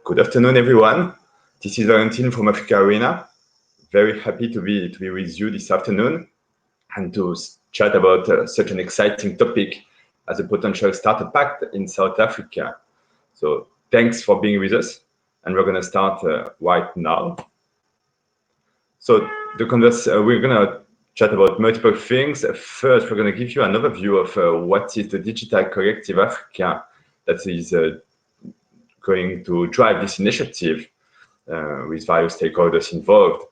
Good afternoon, everyone. This is Valentin from Africa Arena. Very happy to be with you this afternoon and to chat about such an exciting topic as a potential startup act in South Africa. So thanks for being with us, and we're going to start right now. So we're going to chat about multiple things. First, we're going to give you an overview of what is the Digital Collective Africa that is going to drive this initiative with various stakeholders involved.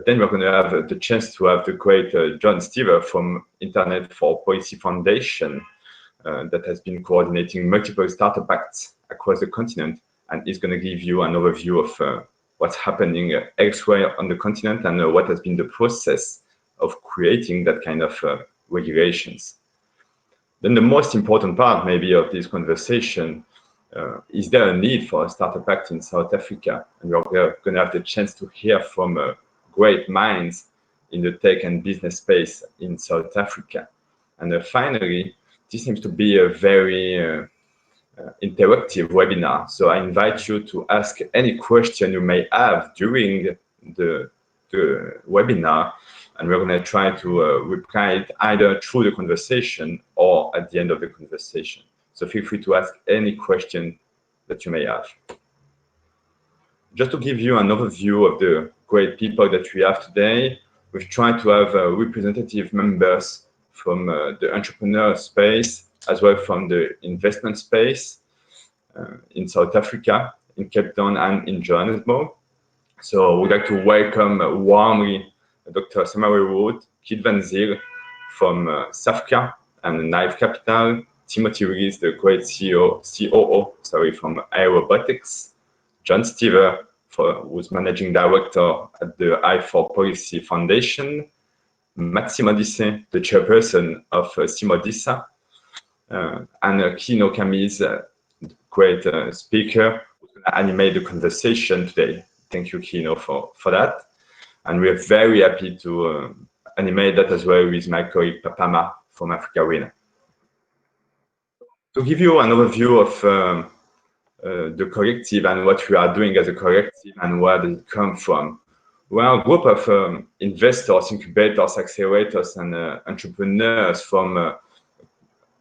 Then we're going to have the chance to have the great John Stever from Internet for Policy Foundation that has been coordinating multiple startup acts across the continent, and is going to give you an overview of what's happening elsewhere on the continent and what has been the process of creating that kind of regulations. Then the most important part maybe of this conversation is there a need for a startup act in South Africa? And we're going to have the chance to hear from great minds in the tech and business space in South Africa. And finally, this seems to be a very interactive webinar. So I invite you to ask any question you may have during the webinar, and we're going to try to reply it either through the conversation or at the end of the conversation. So feel free to ask any question that you may have. Just to give you an overview of the great people that we have today, we've tried to have representative members from the entrepreneur space, as well from the investment space in South Africa, in Cape Town and in Johannesburg. So we'd like to welcome warmly Dr. Samawi Wood, Kit Van Zyl from Safka and Knife Capital, Timothy Rees, the great COO from iRobotics, John Stever, who's managing director at the I4 Policy Foundation, Maxime Odisse, the chairperson of Simodisa, and Kino Kamis, great speaker, who's going to animate the conversation today. Thank you, Kino, for that. And we're very happy to animate that as well with my colleague Papama from Africa Arena. To give you an overview of the collective and what we are doing as a collective and where does it come from. We are a group of investors, incubators, accelerators, and entrepreneurs from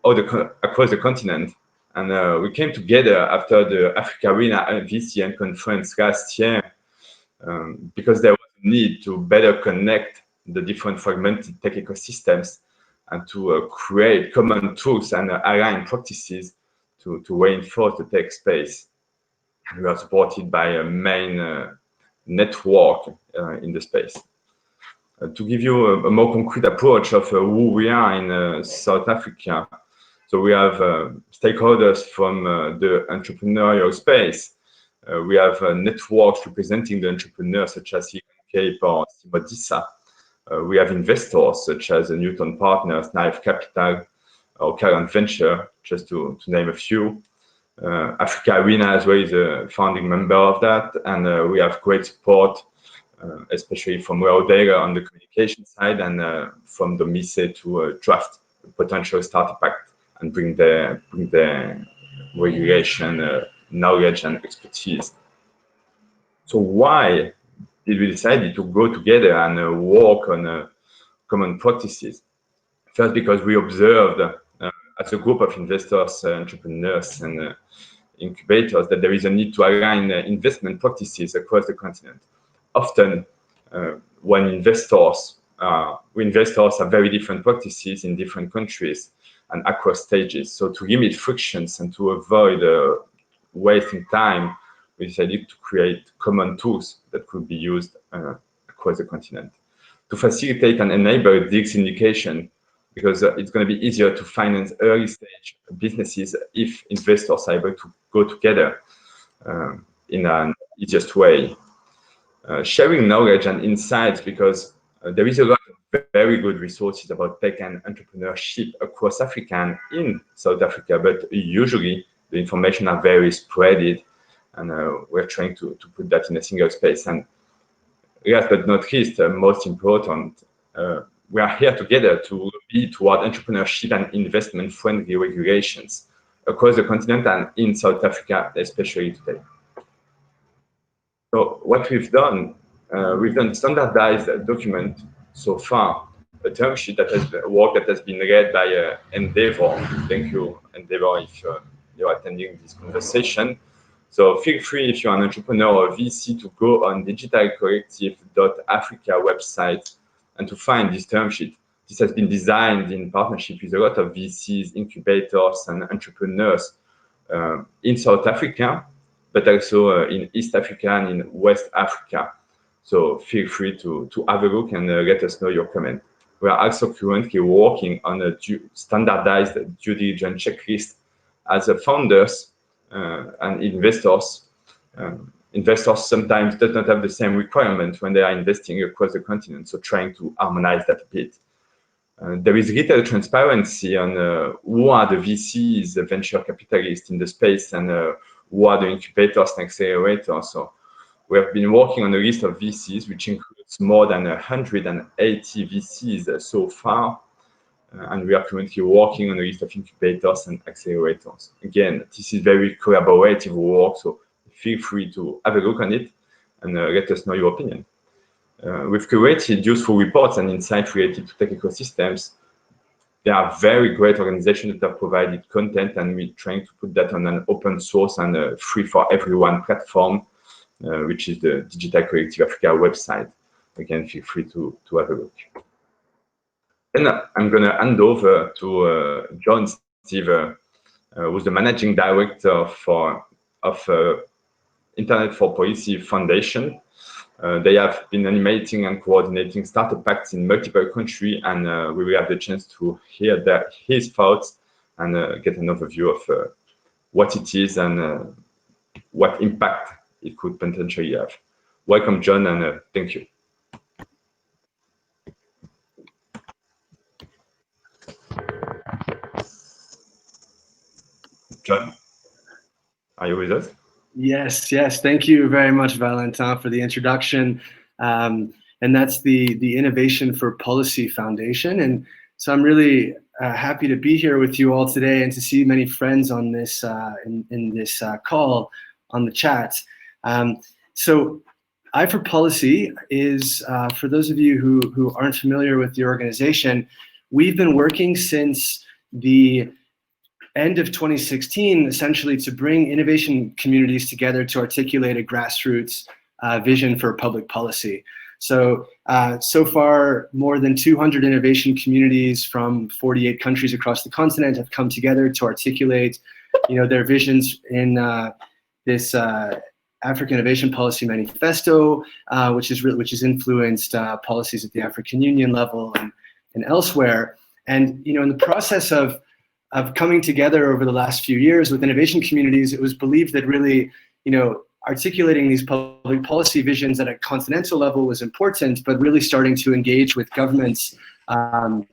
across the continent. And we came together after the Africa Arena VCN conference last year because there was a need to better connect the different fragmented tech ecosystems and to create common tools and align practices to reinforce the tech space. And we are supported by a main network in the space. To give you a more concrete approach of who we are in South Africa, so we have stakeholders from the entrepreneurial space. We have networks representing the entrepreneurs such as Cape or Simodisa. We have investors such as Newton Partners, Knife Capital, or Current Venture, just to name a few. Africa Arena as well is a founding member of that, and we have great support, especially from Rwanda on the communication side, and from the MISE to draft a potential startup act and bring their regulation, knowledge, and expertise. So why did we decide to go together and work on common practices? First, because we observed as a group of investors, entrepreneurs, and incubators that there is a need to align investment practices across the continent. Often, when investors have very different practices in different countries and across stages. So to limit frictions and to avoid wasting time, we decided to create common tools that could be used across the continent to facilitate and enable deal syndication, because it's going to be easier to finance early stage businesses if investors are able to go together in an easiest way. Sharing knowledge and insights, because there is a lot of very good resources about tech and entrepreneurship across Africa and in South Africa, but usually the information are very spread, and we're trying to put that in a single space. And last but not least, most important, we are here together to be toward entrepreneurship and investment-friendly regulations across the continent and in South Africa, especially today. So what we've done standardized document so far, a term sheet that has work that has been led by Endeavor. Thank you, Endeavor, if you're attending this conversation. So feel free, if you're an entrepreneur or VC, to go on digitalcollective.africa website and to find this term sheet. This has been designed in partnership with a lot of VCs, incubators, and entrepreneurs in South Africa, but also in East Africa and in West Africa. So feel free to have a look and let us know your comment. We are also currently working on a standardized due diligence checklist as founders and investors. Investors sometimes do not have the same requirement when they are investing across the continent, so trying to harmonize that a bit. There is little transparency on who are the VCs, the venture capitalists in the space, and who are the incubators and accelerators. So we have been working on a list of VCs, which includes more than 180 VCs so far. And we are currently working on a list of incubators and accelerators. Again, this is very collaborative work, so feel free to have a look on it and let us know your opinion. We've created useful reports and insights related to tech ecosystems. There are very great organizations that have provided content, and we're trying to put that on an open source and free for everyone platform, which is the Digital Collective Africa website. Again, feel free to have a look. Then I'm going to hand over to John Steve, who's the managing director of Internet for Policy Foundation. They have been animating and coordinating startup acts in multiple countries, and we will have the chance to hear his thoughts and get an overview of what it is and what impact it could potentially have. Welcome, John, and thank you. John, are you with us? Yes. Thank you very much, Valentin, for the introduction. And that's the Innovation for Policy Foundation. And so I'm really happy to be here with you all today and to see many friends on this in this call on the chat. So I4Policy is, for those of you who aren't familiar with the organization, we've been working since the end of 2016, essentially to bring innovation communities together to articulate a grassroots vision for public policy. So far, more than 200 innovation communities from 48 countries across the continent have come together to articulate, their visions in this African Innovation Policy Manifesto, which has influenced policies at the African Union level and elsewhere. And in the process of coming together over the last few years with innovation communities, it was believed that really, articulating these public policy visions at a continental level was important, but really starting to engage with governments, could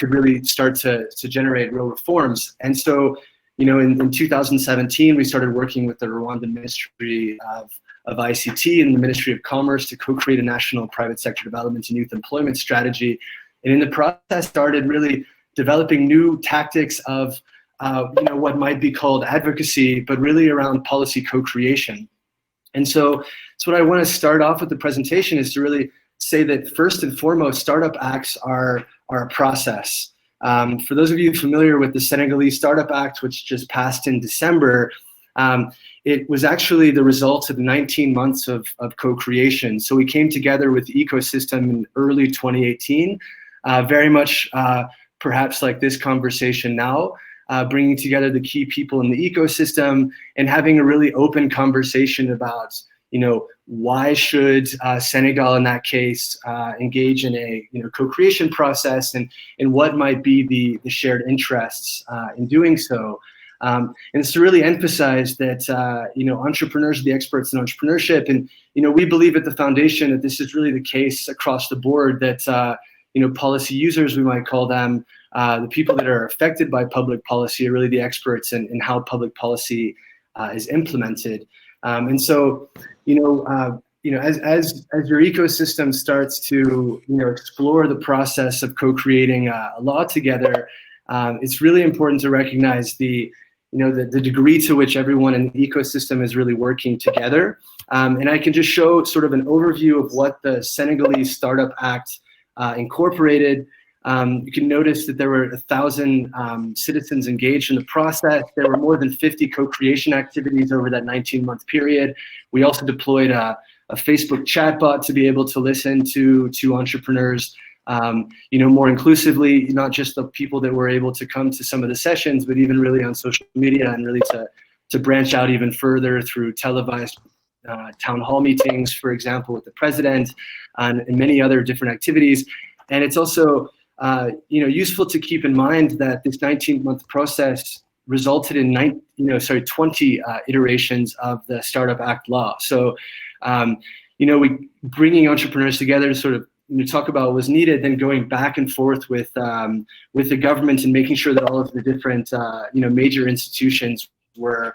really start to generate real reforms. And so, in 2017, we started working with the Rwandan Ministry of ICT and the Ministry of Commerce to co-create a national private sector development and youth employment strategy. And in the process, started really developing new tactics of what might be called advocacy, but really around policy co-creation. And so what I want to start off with the presentation is to really say that first and foremost, startup acts are a process. For those of you familiar with the Senegalese Startup Act, which just passed in December, it was actually the result of 19 months of co-creation. So we came together with the ecosystem in early 2018, very much perhaps like this conversation now, bringing together the key people in the ecosystem and having a really open conversation about, why should Senegal in that case engage in a co-creation process, and what might be the shared interests in doing so. And it's to really emphasize that entrepreneurs are the experts in entrepreneurship, and we believe at the foundation that this is really the case across the board, that policy users, we might call them, the people that are affected by public policy are really the experts in how public policy is implemented. And so, as your ecosystem starts to explore the process of co-creating a law together, it's really important to recognize the the degree to which everyone in the ecosystem is really working together. And I can just show sort of an overview of what the Senegalese Startup Act incorporated. You can notice that there were 1,000 citizens engaged in the process. There were more than 50 co-creation activities over that 19-month period. We also deployed a Facebook chatbot to be able to listen to entrepreneurs, more inclusively, not just the people that were able to come to some of the sessions, but even really on social media, and really to branch out even further through televised town hall meetings, for example, with the president, and many other different activities. And it's also useful to keep in mind that this 19-month process resulted in 20 iterations of the Startup Act law. So, we bringing entrepreneurs together to sort of talk about what was needed, then going back and forth with the government and making sure that all of the different major institutions were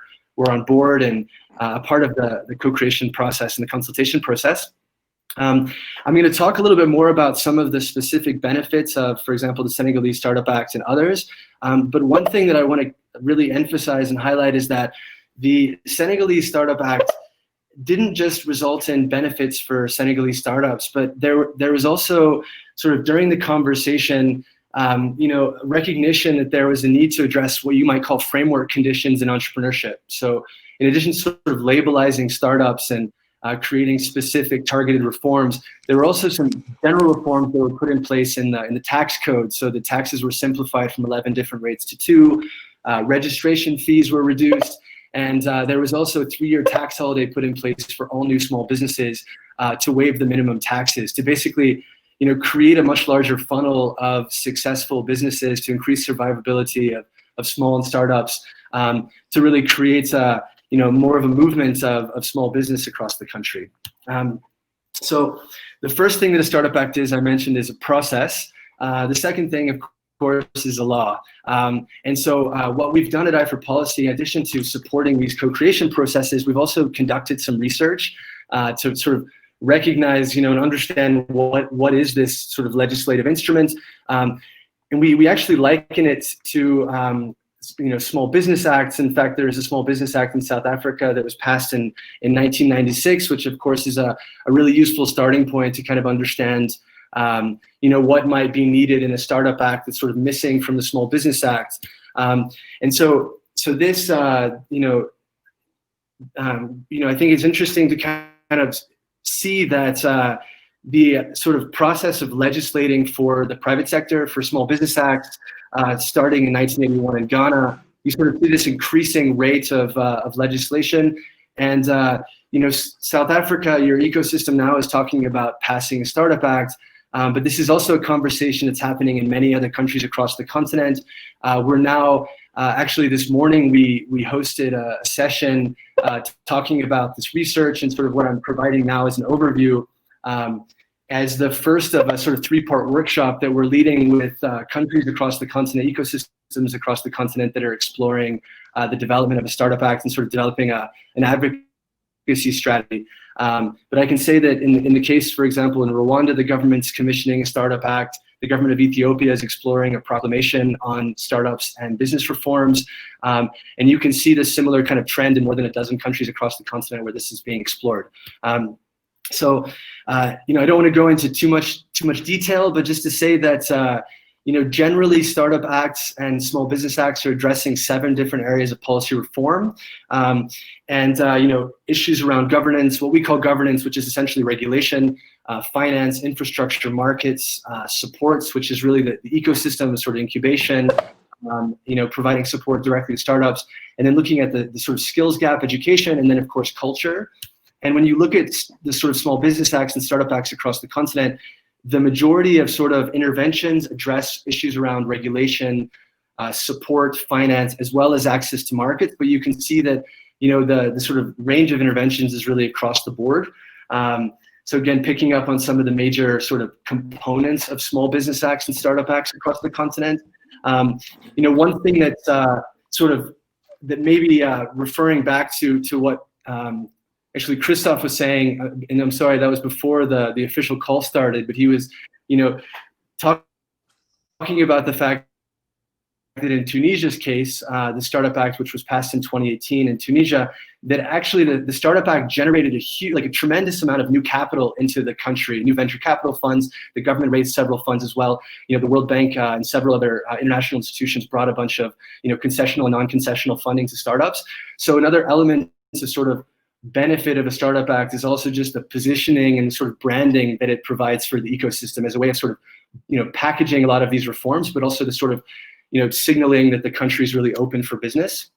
on board and a part of the co-creation process and the consultation process. I'm going to talk a little bit more about some of the specific benefits of, for example, the Senegalese Startup Act and others. But one thing that I want to really emphasize and highlight is that the Senegalese Startup Act didn't just result in benefits for Senegalese startups, but there was also sort of during the conversation, recognition that there was a need to address what you might call framework conditions in entrepreneurship. So in addition to sort of labelizing startups and creating specific targeted reforms, there were also some general reforms that were put in place in the tax code. So the taxes were simplified from 11 different rates to 2, registration fees were reduced, and there was also a 3-year tax holiday put in place for all new small businesses to waive the minimum taxes, to basically create a much larger funnel of successful businesses to increase survivability of small and startups, to really create more of a movement of small business across the country. So the first thing that a Startup Act is, I mentioned, is a process. The second thing, of course, is a law. And so what we've done at i4Policy, in addition to supporting these co-creation processes, we've also conducted some research to sort of recognize, and understand what is this sort of legislative instrument. And we actually liken it to Small Business Acts. In fact, there is a Small Business Act in South Africa that was passed in 1996, which of course is a really useful starting point to kind of understand what might be needed in a Startup Act that's sort of missing from the Small Business Act. And so this, I think it's interesting to kind of see that the sort of process of legislating for the private sector, for Small Business Acts, starting in 1981 in Ghana, you sort of see this increasing rate of legislation. And South Africa, your ecosystem now is talking about passing a Startup Act, but this is also a conversation that's happening in many other countries across the continent. We're now, actually this morning, we hosted a session talking about this research, and sort of what I'm providing now is an overview as the first of a sort of 3-part workshop that we're leading with countries across the continent, ecosystems across the continent that are exploring the development of a Startup Act and sort of developing an advocacy strategy. But I can say that in the case, for example, in Rwanda, the government's commissioning a Startup Act. The government of Ethiopia is exploring a proclamation on startups and business reforms. And you can see this similar kind of trend in more than a dozen countries across the continent where this is being explored. So, I don't want to go into too much detail, but just to say that, generally Startup Acts and Small Business Acts are addressing 7 different areas of policy reform. Issues around governance, what we call governance, which is essentially regulation, finance, infrastructure, markets, supports, which is really the ecosystem, sort of incubation, providing support directly to startups, and then looking at the sort of skills gap, education, and then of course culture. And when you look at the sort of Small Business Acts and Startup Acts across the continent, the majority of sort of interventions address issues around regulation, support, finance, as well as access to markets. But you can see that, the sort of range of interventions is really across the board. So again, picking up on some of the major sort of components of Small Business Acts and Startup Acts across the continent. One thing that's that maybe referring back to what actually Christoph was saying, and I'm sorry, that was before the official call started, but he was, talking about the fact in Tunisia's case, the Startup Act, which was passed in 2018 in Tunisia, that actually the Startup Act generated a tremendous amount of new capital into the country, new venture capital funds. The government raised several funds as well. The World Bank and several other international institutions brought a bunch of concessional and non-concessional funding to startups. So another element to sort of benefit of a Startup Act is also just the positioning and sort of branding that it provides for the ecosystem as a way of sort of packaging a lot of these reforms, but also the sort of signaling that the country is really open for business.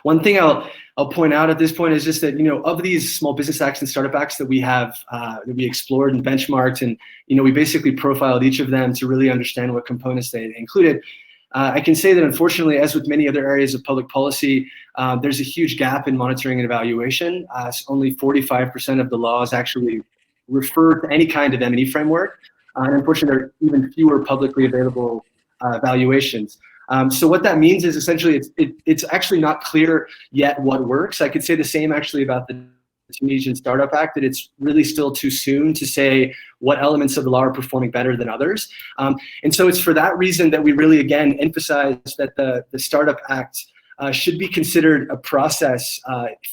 One thing I'll point out at this point is just that of these small business acts and startup acts that we have that we explored and benchmarked, and we basically profiled each of them to really understand what components they included. I can say that unfortunately, as with many other areas of public policy, there's a huge gap in monitoring and evaluation. Only 45% of the laws actually refer to any kind of M&E framework, and unfortunately, there are even fewer publicly available evaluations. So what that means is essentially it's actually not clear yet what works. I could say the same actually about the Tunisian Startup Act, that it's really still too soon to say what elements of the law are performing better than others. And so it's for that reason that we really, again, emphasize that the Startup Act should be considered a process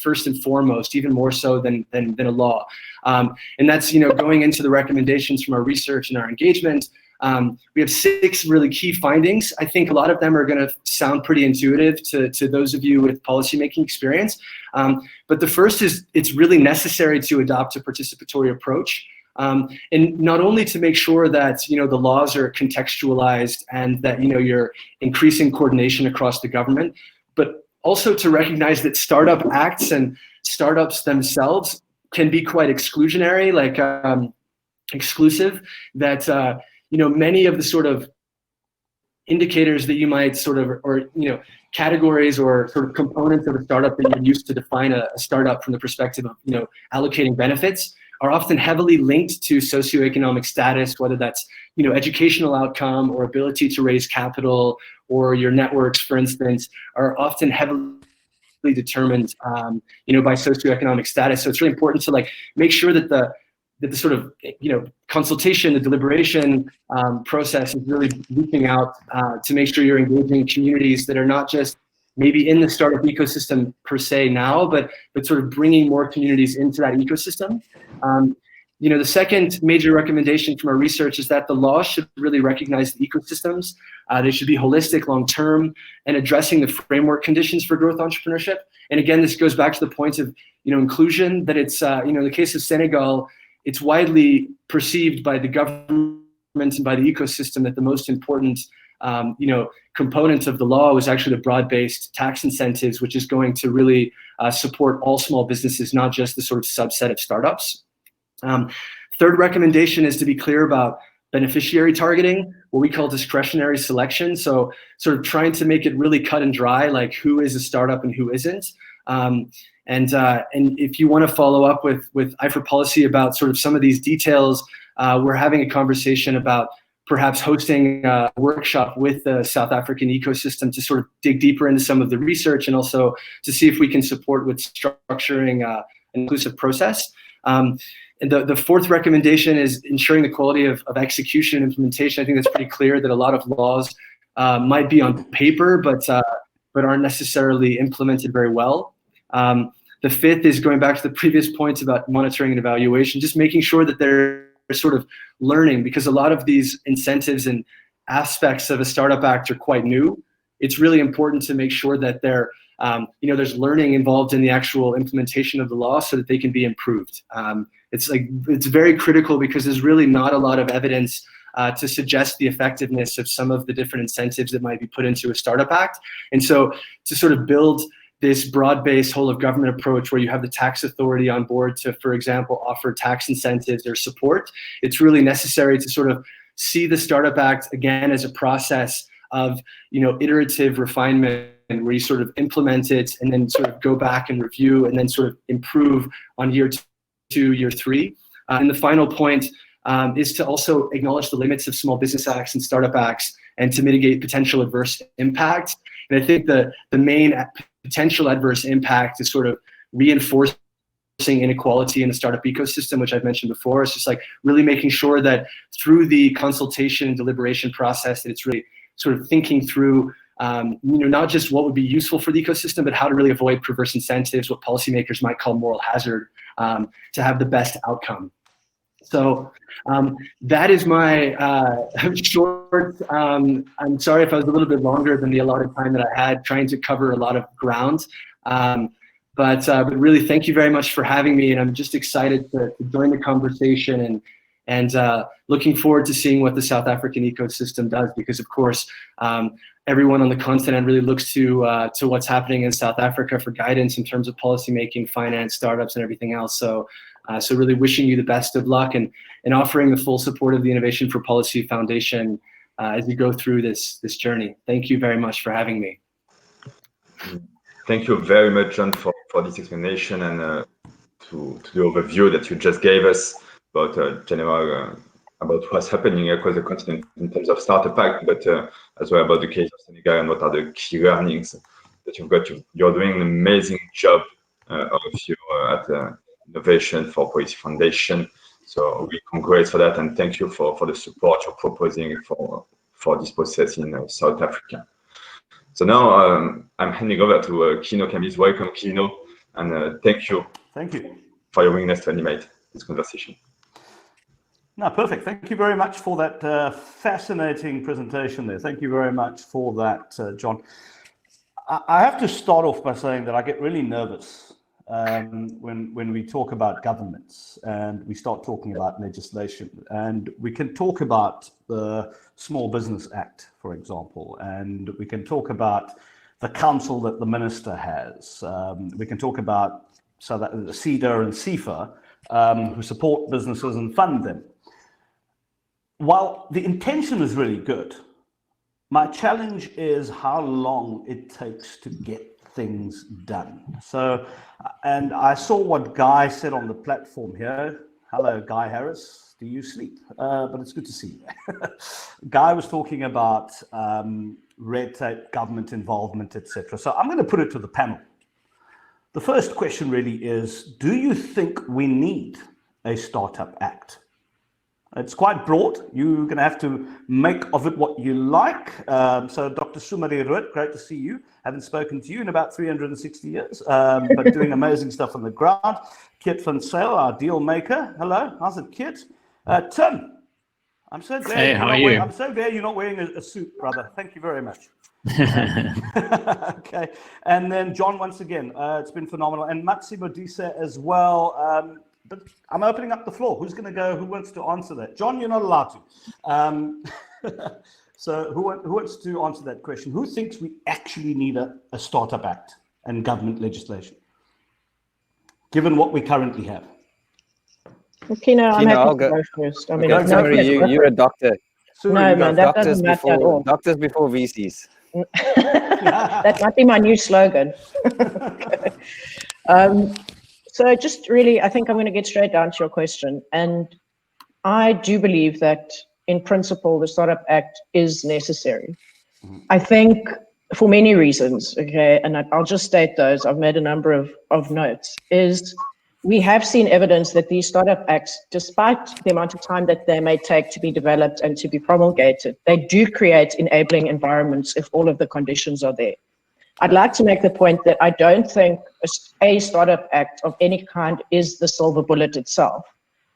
first and foremost, even more so than a law. And that's going into the recommendations from our research and our engagement. We have 6 really key findings. I think a lot of them are going to sound pretty intuitive to those of you with policymaking experience. But the first is it's really necessary to adopt a participatory approach. And not only to make sure that the laws are contextualized and that you're increasing coordination across the government, but also to recognize that startup acts and startups themselves can be quite exclusionary, like exclusive, that many of the sort of indicators that you might sort of, or categories or sort of components of a startup that you're used to define a startup from the perspective of allocating benefits are often heavily linked to socioeconomic status, whether that's educational outcome or ability to raise capital, or your networks, for instance, are often heavily determined by socioeconomic status. So it's really important to make sure that the sort of consultation, the deliberation process is really reaching out to make sure you're engaging communities that are not just maybe in the startup ecosystem per se now, but sort of bringing more communities into that ecosystem. The second major recommendation from our research is that the law should really recognize the ecosystems. They should be holistic, long-term, and addressing the framework conditions for growth entrepreneurship. And again, this goes back to the point of inclusion, that it's in the case of Senegal, it's widely perceived by the government and by the ecosystem that the most important component of the law was actually the broad-based tax incentives, which is going to really support all small businesses, not just the sort of subset of startups. Third recommendation is to be clear about beneficiary targeting, what we call discretionary selection. So sort of trying to make it really cut and dry, like who is a startup and who isn't. And if you want to follow up with IFR Policy about sort of some of these details, we're having a conversation about perhaps hosting a workshop with the South African ecosystem to sort of dig deeper into some of the research, and also to see if we can support with structuring an inclusive process. And the fourth recommendation is ensuring the quality of execution and implementation. I think that's pretty clear that a lot of laws might be on paper, but aren't necessarily implemented very well. The fifth is going back to the previous points about monitoring and evaluation, just making sure that they're sort of learning, because a lot of these incentives and aspects of a Startup Act are quite new. It's really important to make sure that they're, there's learning involved in the actual implementation of the law so that they can be improved. It's very critical, because there's really not a lot of evidence to suggest the effectiveness of some of the different incentives that might be put into a Startup Act. And so to sort of build this broad-based whole of government approach where you have the tax authority on board to, for example, offer tax incentives or support, it's really necessary to sort of see the Startup Act again as a process of, iterative refinement, where you sort of implement it and then sort of go back and review and then sort of improve on year 2, year 3. And the final point is to also acknowledge the limits of small business acts and startup acts and to mitigate potential adverse impact. And I think the main potential adverse impact is sort of reinforcing inequality in the startup ecosystem, which I've mentioned before. It's just really making sure that through the consultation and deliberation process, that it's really sort of thinking through, not just what would be useful for the ecosystem, but how to really avoid perverse incentives, what policymakers might call moral hazard, to have the best outcome. So that is my short. I'm sorry if I was a little bit longer than the allotted time that I had, trying to cover a lot of ground. But really, thank you very much for having me, and I'm just excited to join the conversation and looking forward to seeing what the South African ecosystem does, because of course everyone on the continent really looks to what's happening in South Africa for guidance in terms of policymaking, finance, startups, and everything else. So really wishing you the best of luck and offering the full support of the Innovation for Policy Foundation as you go through this journey. Thank you very much for having me. Thank you very much, John, for this explanation and to the overview that you just gave us about general about what's happening across the continent in terms of Startup Act, but as well about the case of Senegal and what are the key learnings that you've got. You're doing an amazing job of you at Innovation for Policy Foundation. So we congrats for that, and thank you for the support you're proposing for this process in South Africa. So now I'm handing over to Kino Kamis. Welcome, Kino, and thank you. Thank you for your willingness to animate this conversation. No, perfect. Thank you very much for that fascinating presentation there. Thank you very much for that, John. I have to start off by saying that I get really nervous when we talk about governments and we start talking about legislation. And we can talk about the Small Business Act, for example, and we can talk about the council that the minister has. We can talk about CEDA and CIFA, who support businesses and fund them. While the intention is really good, my challenge is how long it takes to get things done. So, and I saw what Guy said on the platform here. Hello, Guy Harris. Do you sleep? But it's good to see you. Guy was talking about red tape, government involvement, etc. So I'm going to put it to the panel. The first question really is, do you think we need a Startup Act? It's quite broad. You're going to have to make of it what you like. So Dr. Sumari Ruud, great to see you. Haven't spoken to you in about 360 years, but doing amazing stuff on the ground. Kit van Sale, our deal maker. Hello, how's it, Kit? Tim, I'm so glad. Hey, how are you? I'm so glad you're not wearing a suit, brother. Thank you very much. Okay, and then John, once again, it's been phenomenal, and Massimo Disa as well. But I'm opening up the floor. Who's going to go? Who wants to answer that? John, you're not allowed to. So who wants to answer that question? Who thinks we actually need a Startup Act and government legislation, given what we currently have? Okay, no, I'm happy to go first. I mean, you're a doctor. No, man, that doesn't matter at all. Doctors before VCs. That might be my new slogan. So just really, I think I'm going to get straight down to your question. And I do believe that in principle, the Startup Act is necessary. I think for many reasons, okay, and I'll just state those. I've made a number of notes, is we have seen evidence that these Startup Acts, despite the amount of time that they may take to be developed and to be promulgated, they do create enabling environments if all of the conditions are there. I'd like to make the point that I don't think a Startup Act of any kind is the silver bullet itself.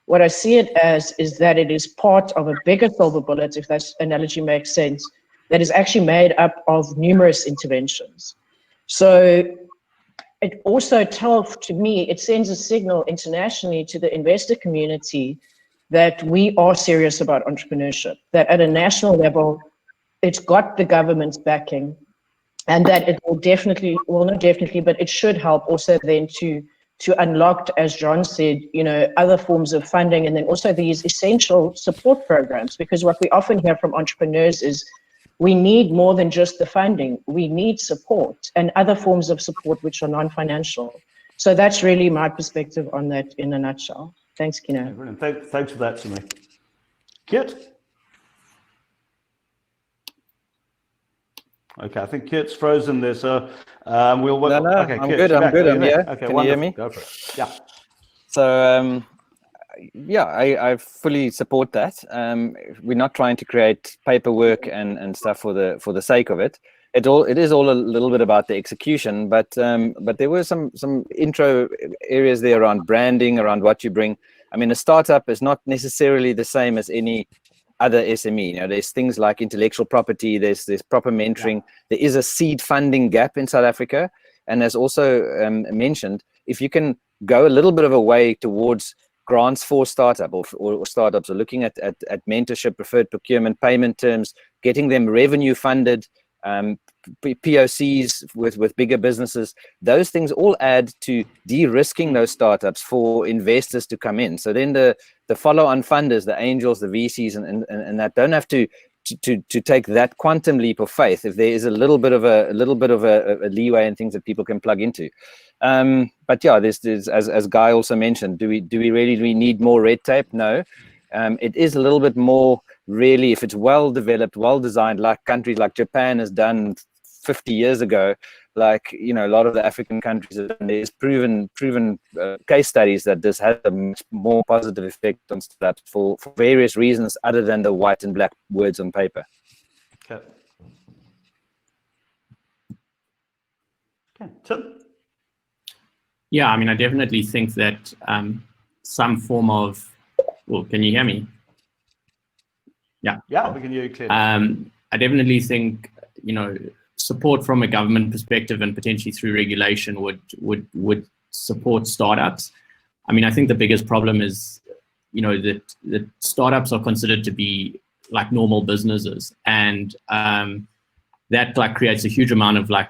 What I see it as is that it is part of a bigger silver bullet, if that analogy makes sense, that is actually made up of numerous interventions. So it also tells, to me, it sends a signal internationally to the investor community that we are serious about entrepreneurship, that at a national level, it's got the government's backing, and that it will definitely, well, not definitely, but it should help also then to unlock, as John said, other forms of funding, and then also these essential support programs, because what we often hear from entrepreneurs is we need more than just the funding. We need support and other forms of support which are non-financial. So that's really my perspective on that in a nutshell. Thanks, Kino. Brilliant. Thanks for that, Sumi. Kit? Okay, I think Kit's frozen there, so we'll work. No, okay, I'm Kit, good. I'm good. I'm here. Okay, Can you hear me? Go for it. Yeah. So yeah, I fully support that. We're not trying to create paperwork and stuff for the sake of it. It is all a little bit about the execution, but there were some intro areas there around branding, around what you bring. I mean, a startup is not necessarily the same as any other SME. You know, there's things like intellectual property, there's proper mentoring. There is a seed funding gap in South Africa, and as also mentioned, if you can go a little bit of a way towards grants for startup or startups, or looking at mentorship, preferred procurement, payment terms, getting them revenue funded, POCs with bigger businesses, those things all add to de-risking those startups for investors to come in. So then the follow-on funders, the angels, the VCs, and that don't have to take that quantum leap of faith if there is a little bit of a leeway and things that people can plug into. But yeah, there's as Guy also mentioned, do we really need more red tape? No. It is a little bit more, really, if it's well developed, well designed, like countries like Japan has done 50 years ago, like, you know, a lot of the African countries have done. There's proven case studies that this has a much more positive effect on startups for various reasons other than the white and black words on paper. Okay. Tim? Yeah, I mean, I definitely think that some form of, well, can you hear me? Yeah, we can hear you clearly. I definitely think, you know, support from a government perspective and potentially through regulation would support startups. I mean, I think the biggest problem is, you know, that startups are considered to be like normal businesses, and that like creates a huge amount of like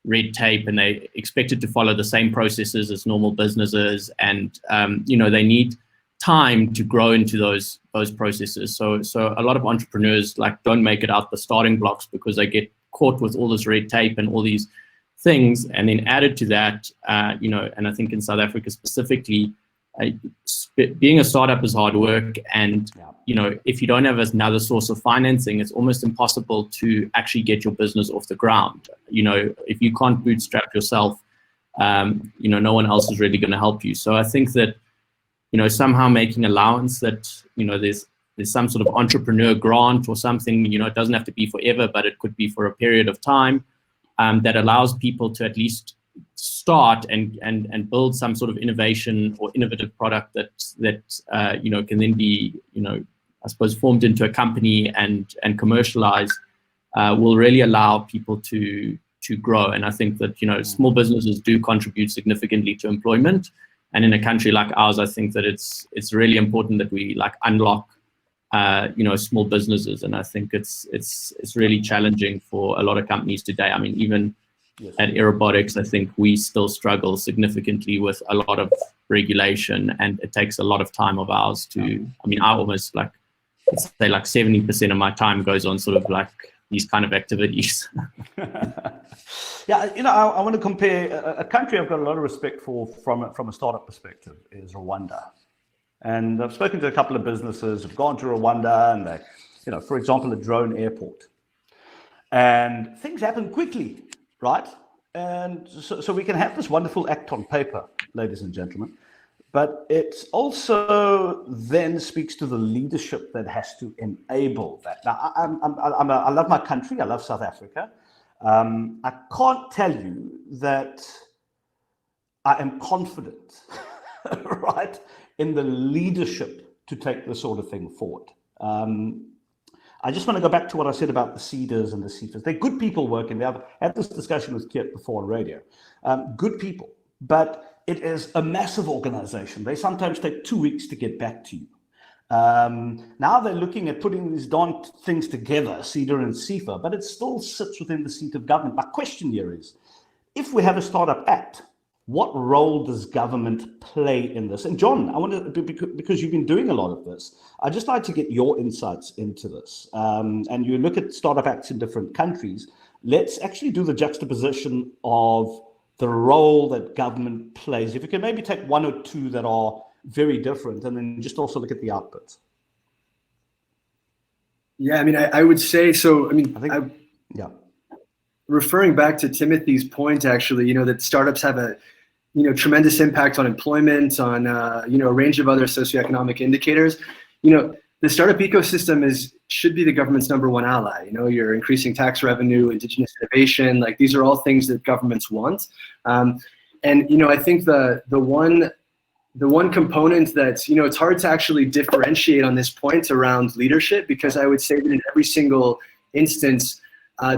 red tape, and they expected to follow the same processes as normal businesses, and you know, they need time to grow into those processes. So a lot of entrepreneurs like don't make it out the starting blocks because they get caught with all this red tape and all these things. And then added to that, you know, and I think in South Africa specifically, being a startup is hard work, and you know, if you don't have another source of financing, it's almost impossible to actually get your business off the ground. You know, if you can't bootstrap yourself, you know, no one else is really going to help you. So I think that, you know, somehow making allowance that, you know, there's some sort of entrepreneur grant or something, you know, it doesn't have to be forever, but it could be for a period of time, that allows people to at least start and build some sort of innovation or innovative product that you know, can then be, you know, I suppose formed into a company and commercialized, will really allow people to grow. And I think that, you know, small businesses do contribute significantly to employment. And in a country like ours, I think that it's really important that we like unlock, you know, small businesses. And I think it's really challenging for a lot of companies today. I mean, even at Aerobotics, I think we still struggle significantly with a lot of regulation, and it takes a lot of time of ours to, I mean, I almost like, let's say like 70% of my time goes on sort of like these kind of activities. Yeah, you know, I want to compare a country I've got a lot of respect for from a startup perspective is Rwanda. And I've spoken to a couple of businesses who've gone to Rwanda, and they, you know, for example, a drone airport. And things happen quickly, right? And so we can have this wonderful act on paper, ladies and gentlemen, but it also then speaks to the leadership that has to enable that. Now, I love my country. I love South Africa. I can't tell you that I am confident, right, in the leadership to take this sort of thing forward. I just want to go back to what I said about the seeders and the seeders. They're good people working there. I've had this discussion with Kiet before on radio. Good people, but it is a massive organization. They sometimes take 2 weeks to get back to you. Now they're looking at putting these darn things together, CEDA and CIFA, but it still sits within the seat of government. My question here is, if we have a Startup Act, what role does government play in this? And John, I want to, because you've been doing a lot of this, I'd just like to get your insights into this. And you look at Startup Acts in different countries. Let's actually do the juxtaposition of the role that government plays. If you can maybe take one or two that are very different, and then just also look at the outputs. Yeah, I mean, I would say so. I mean, yeah. Referring back to Timothy's point, actually, you know, that startups have a tremendous impact on employment, on a range of other socioeconomic indicators. The startup ecosystem should be the government's #1 ally. You're increasing tax revenue, indigenous innovation, like these are all things that governments want. And I think the one component that's, it's hard to actually differentiate on this point around leadership, because I would say that in every single instance,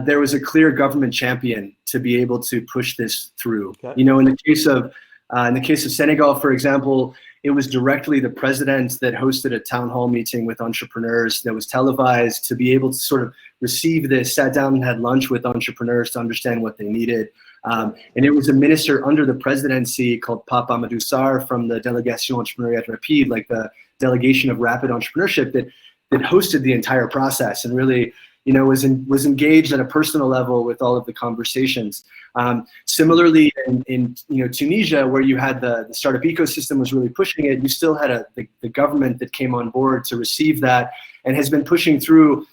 there was a clear government champion to be able to push this through. Okay. In the case of Senegal, for example, it was directly the president that hosted a town hall meeting with entrepreneurs that was televised to be able to sort of receive this, sat down and had lunch with entrepreneurs to understand what they needed. And it was a minister under the presidency called Pape Amadou Sarr from the Délégation Entrepreneuriat Rapide, like the delegation of rapid entrepreneurship, that hosted the entire process and really, was engaged at a personal level with all of the conversations. Similarly, in Tunisia, where you had the startup ecosystem was really pushing it, you still had the government that came on board to receive that and has been pushing through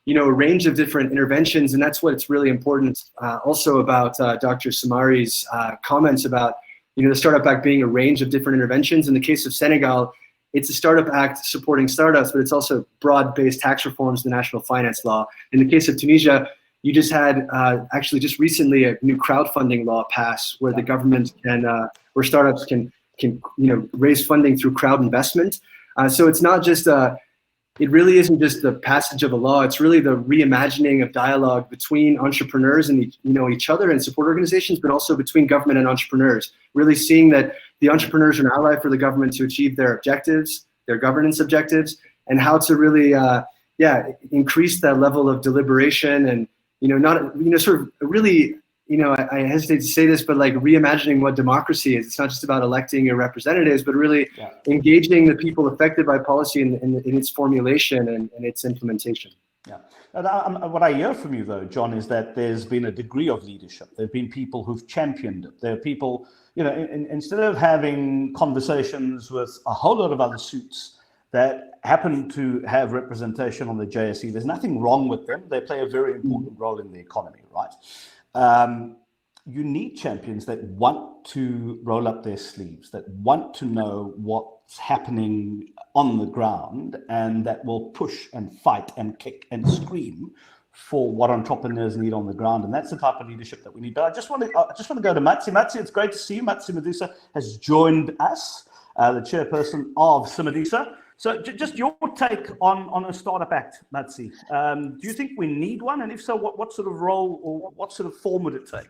a range of different interventions. And that's what's really important also about Dr. Samari's comments about the Startup Act being a range of different interventions. In the case of Senegal, it's a startup act supporting startups, but it's also broad-based tax reforms, the national finance law. In the case of Tunisia, you just had actually just recently a new crowdfunding law pass where the government where startups can raise funding through crowd investment. So it's not just it really isn't just the passage of a law. It's really the reimagining of dialogue between entrepreneurs and each other and support organizations, but also between government and entrepreneurs. Really seeing that the entrepreneurs are an ally for the government to achieve their objectives, their governance objectives, and how to really increase that level of deliberation and sort of really. I hesitate to say this, but like reimagining what democracy is. It's not just about electing your representatives, but really engaging the people affected by policy in its formulation and its implementation. Yeah. And what I hear from you, though, John, is that there's been a degree of leadership. There have been people who've championed it. There are people, instead of having conversations with a whole lot of other suits that happen to have representation on the JSE, there's nothing wrong with them. They play a very important role in the economy, right? You need champions that want to roll up their sleeves, that want to know what's happening on the ground, and that will push and fight and kick and scream for what entrepreneurs need on the ground. And that's the type of leadership that we need. But I just want to go to Matsi. Matsi, it's great to see you. Matsi Madusa has joined us, the chairperson of Simadisa. So just your take on a Startup Act, Matsi. Do you think we need one? And if so, what sort of role or what sort of form would it take?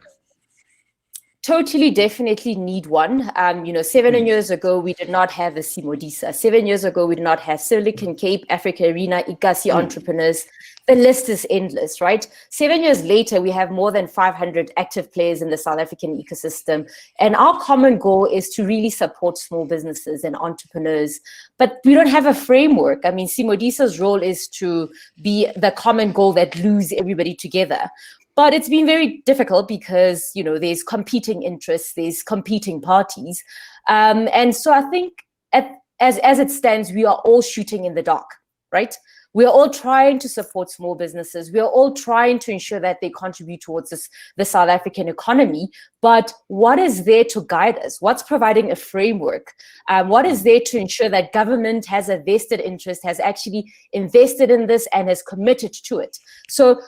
Totally, definitely need one. 7 years ago, we did not have a Simadisa. 7 years ago, we did not have Silicon Cape, Africa Arena, Ikasi entrepreneurs. The list is endless, right? 7 years later, we have more than 500 active players in the South African ecosystem. And our common goal is to really support small businesses and entrepreneurs. But we don't have a framework. I mean, Simodisa's role is to be the common goal that glues everybody together. But it's been very difficult because, there's competing interests, there's competing parties. And so I think as it stands, we are all shooting in the dark, right? We are all trying to support small businesses. We are all trying to ensure that they contribute towards the South African economy. But what is there to guide us? What's providing a framework? What is there to ensure that government has a vested interest, has actually invested in this and has committed to it? So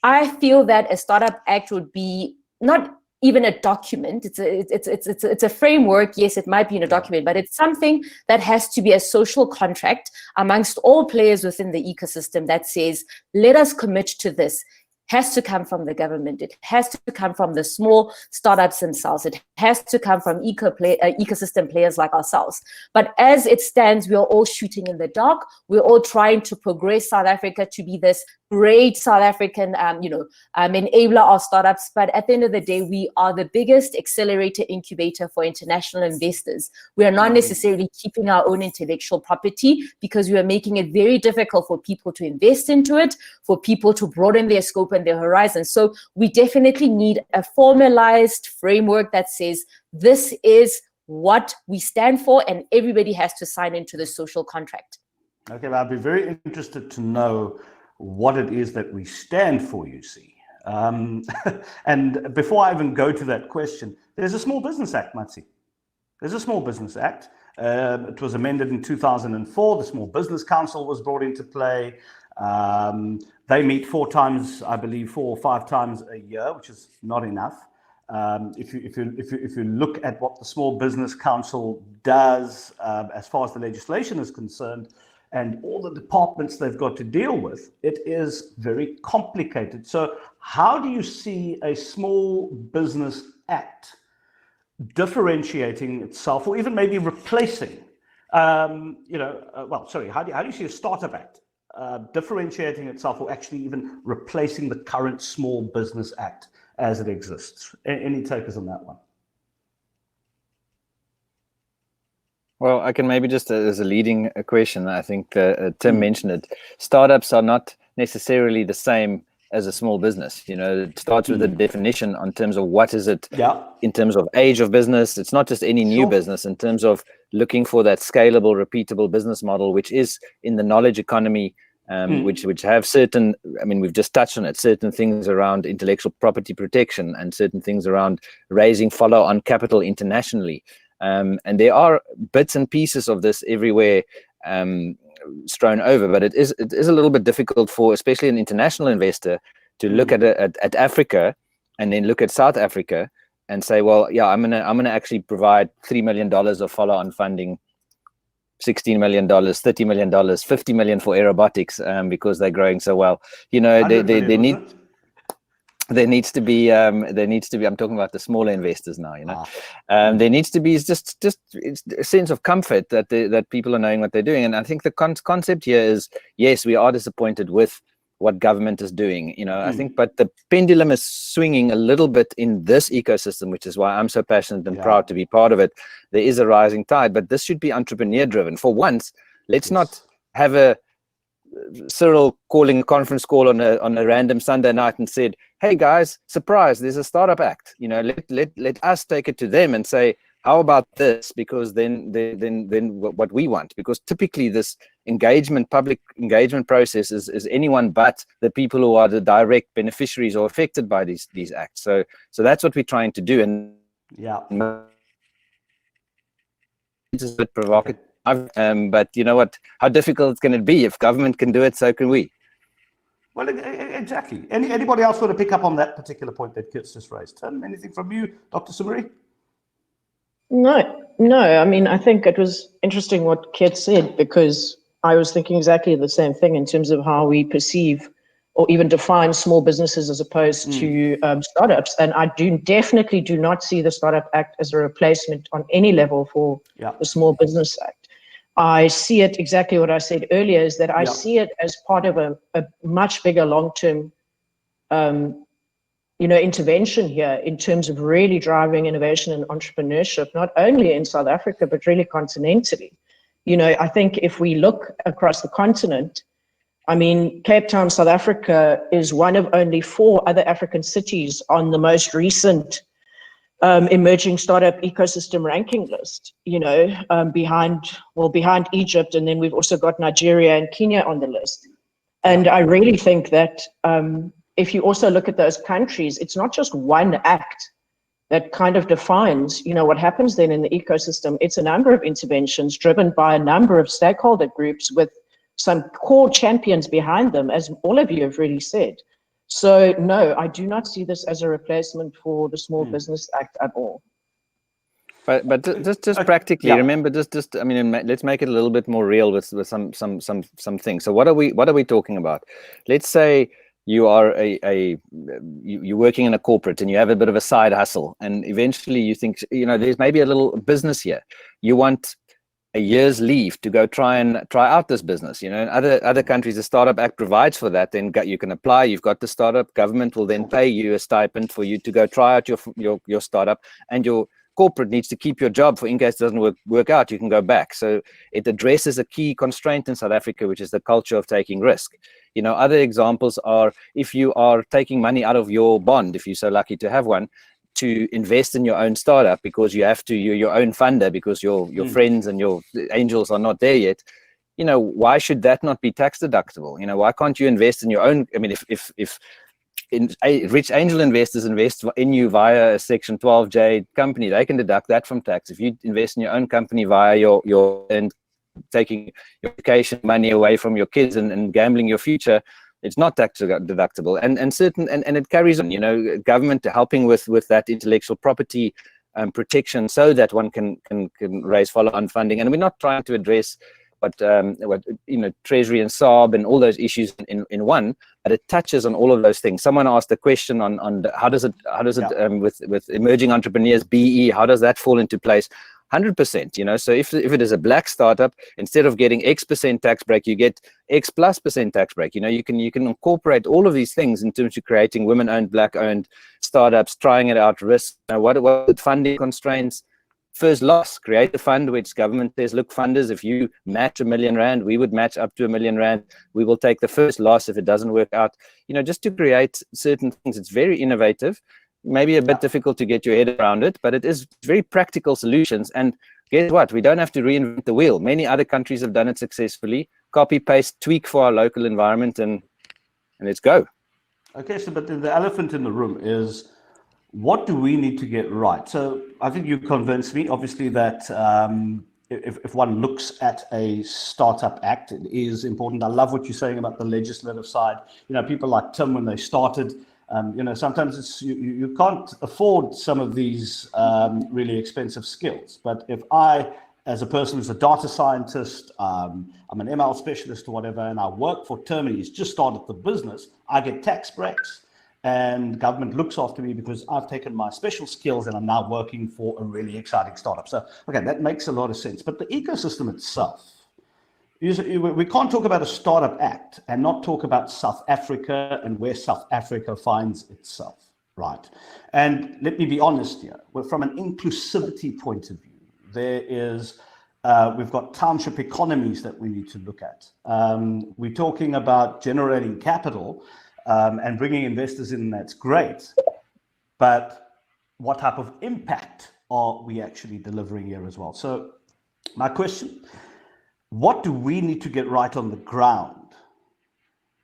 I feel that a Startup Act would be not even a document. It's a framework. Yes, it might be in a document, but it's something that has to be a social contract amongst all players within the ecosystem that says, let us commit to this. Has to come from the government. It has to come from the small startups themselves. It has to come from ecosystem players like ourselves. But as it stands, we are all shooting in the dark. We're all trying to progress South Africa to be this great South African, enabler of startups. But at the end of the day, we are the biggest accelerator incubator for international investors. We are not necessarily keeping our own intellectual property because we are making it very difficult for people to invest into it, for people to broaden their scope and their horizon. So we definitely need a formalized framework that says this is what we stand for and everybody has to sign into the social contract. Okay, well, I'd be very interested to know what it is that we stand for, you see. And before I even go to that question, there's a Small Business Act, Matsi. There's a Small Business Act. It was amended in 2004. The Small Business Council was brought into play. They meet 4 or 5 times a year, which is not enough. If you look at what the Small Business Council does as far as the legislation is concerned, and all the departments they've got to deal with, it is very complicated. So how do you see a Small Business Act differentiating itself, or even maybe replacing, how do you see a Startup Act differentiating itself, or actually even replacing the current Small Business Act as it exists? Any takers on that one? Well, I can maybe just as a leading question, I think Tim mentioned it. Startups are not necessarily the same as a small business. It starts with a definition in terms of what is it, in terms of age of business. It's not just any new business, in terms of looking for that scalable, repeatable business model, which is in the knowledge economy, which have certain, we've just touched on it, certain things around intellectual property protection and certain things around raising follow-on capital internationally. And there are bits and pieces of this everywhere strewn over, but it is a little bit difficult for especially an international investor to look at Africa and then look at South Africa and say, well, yeah, I'm gonna actually provide $3 million of follow-on funding, $16 million, $30 million, $50 million for aerobotics because they're growing so well. There needs to be I'm talking about the smaller investors now, there needs to be just a sense of comfort that people are knowing what they're doing. And I think the concept here is, yes, we are disappointed with what government is doing, I think, but the pendulum is swinging a little bit in this ecosystem, which is why I'm so passionate and proud to be part of it. There is a rising tide, but this should be entrepreneur driven. For once, let's not have a Cyril calling a conference call on a random Sunday night and said, hey guys, surprise, there's a Startup Act. Let us take it to them and say, how about this? Because then what we want, because typically this public engagement process is anyone but the people who are the direct beneficiaries or affected by these acts. So that's what we're trying to do. And it's a bit provocative. But you know what? How difficult can it be? If government can do it, so can we. Well, exactly. Anybody else want to pick up on that particular point that Kurt's just raised? Anything from you, Dr. Sumari? No. I think it was interesting what Kurt said, because I was thinking exactly the same thing in terms of how we perceive or even define small businesses as opposed to startups. And I definitely do not see the Startup Act as a replacement on any level for the Small Business Act. I see it exactly what I said earlier, is that I see it as part of a much bigger long-term intervention here in terms of really driving innovation and entrepreneurship, not only in South Africa, but really continentally. I think if we look across the continent, Cape Town, South Africa is one of only 4 other African cities on the most recent emerging startup ecosystem ranking list, behind Egypt. And then we've also got Nigeria and Kenya on the list. And I really think that if you also look at those countries, it's not just one act that kind of defines, what happens then in the ecosystem. It's a number of interventions driven by a number of stakeholder groups with some core champions behind them, as all of you have really said. So no, I do not see this as a replacement for the Small Business Act at all. But just practically, remember, let's make it a little bit more real with some things. So what are we talking about? Let's say you are you're working in a corporate and you have a bit of a side hustle, and eventually you think, there's maybe a little business here. You want a year's leave to go try out this business. In other countries, the Startup Act provides for that. Then you can apply. You've got the startup. Government will then pay you a stipend for you to go try out your startup, and your corporate needs to keep your job for in case it doesn't work out. You can go back. So it addresses a key constraint in South Africa, which is the culture of taking risk. Other examples are if you are taking money out of your bond, if you're so lucky to have one, to invest in your own startup because you're your own funder because your friends and your angels are not there yet. Why should that not be tax deductible? Why can't you invest in your own? If rich angel investors invest in you via a Section 12J company, they can deduct that from tax. If you invest in your own company via your and taking your education money away from your kids and gambling your future, it's not tax deductible. And it carries on, government helping with that intellectual property protection, so that one can raise follow-on funding. And we're not trying to address what Treasury and SARB and all those issues in one, but it touches on all of those things. Someone asked a question on how does it with emerging entrepreneurs, BE, how does that fall into place? 100%, so if it is a black startup, instead of getting X% tax break, you get X+% tax break. You can incorporate all of these things in terms of creating women-owned, black-owned startups, trying it out, risk. What funding constraints? First loss, create a fund which government says, look, funders, if you match R1 million, we would match up to R1 million. We will take the first loss if it doesn't work out. Just to create certain things. It's very innovative. Maybe a bit difficult to get your head around it, but it is very practical solutions. And guess what? We don't have to reinvent the wheel. Many other countries have done it successfully. Copy, paste, tweak for our local environment, and let's go. Okay, so but the elephant in the room is, what do we need to get right? So I think you convinced me, obviously, that if one looks at a startup act, it is important. I love what you're saying about the legislative side. People like Tim, when they started, sometimes it's you can't afford some of these really expensive skills. But if I, as a person who's a data scientist, I'm an ML specialist or whatever, and I work for Tim and he's just started the business, I get tax breaks, and government looks after me because I've taken my special skills and I'm now working for a really exciting startup. So, okay, that makes a lot of sense. But the ecosystem itself, we can't talk about a startup act and not talk about South Africa and where South Africa finds itself, right? And let me be honest here, from an inclusivity point of view, there is, we've got township economies that we need to look at. We're talking about generating capital and bringing investors in, that's great. But what type of impact are we actually delivering here as well? So my question, what do we need to get right on the ground?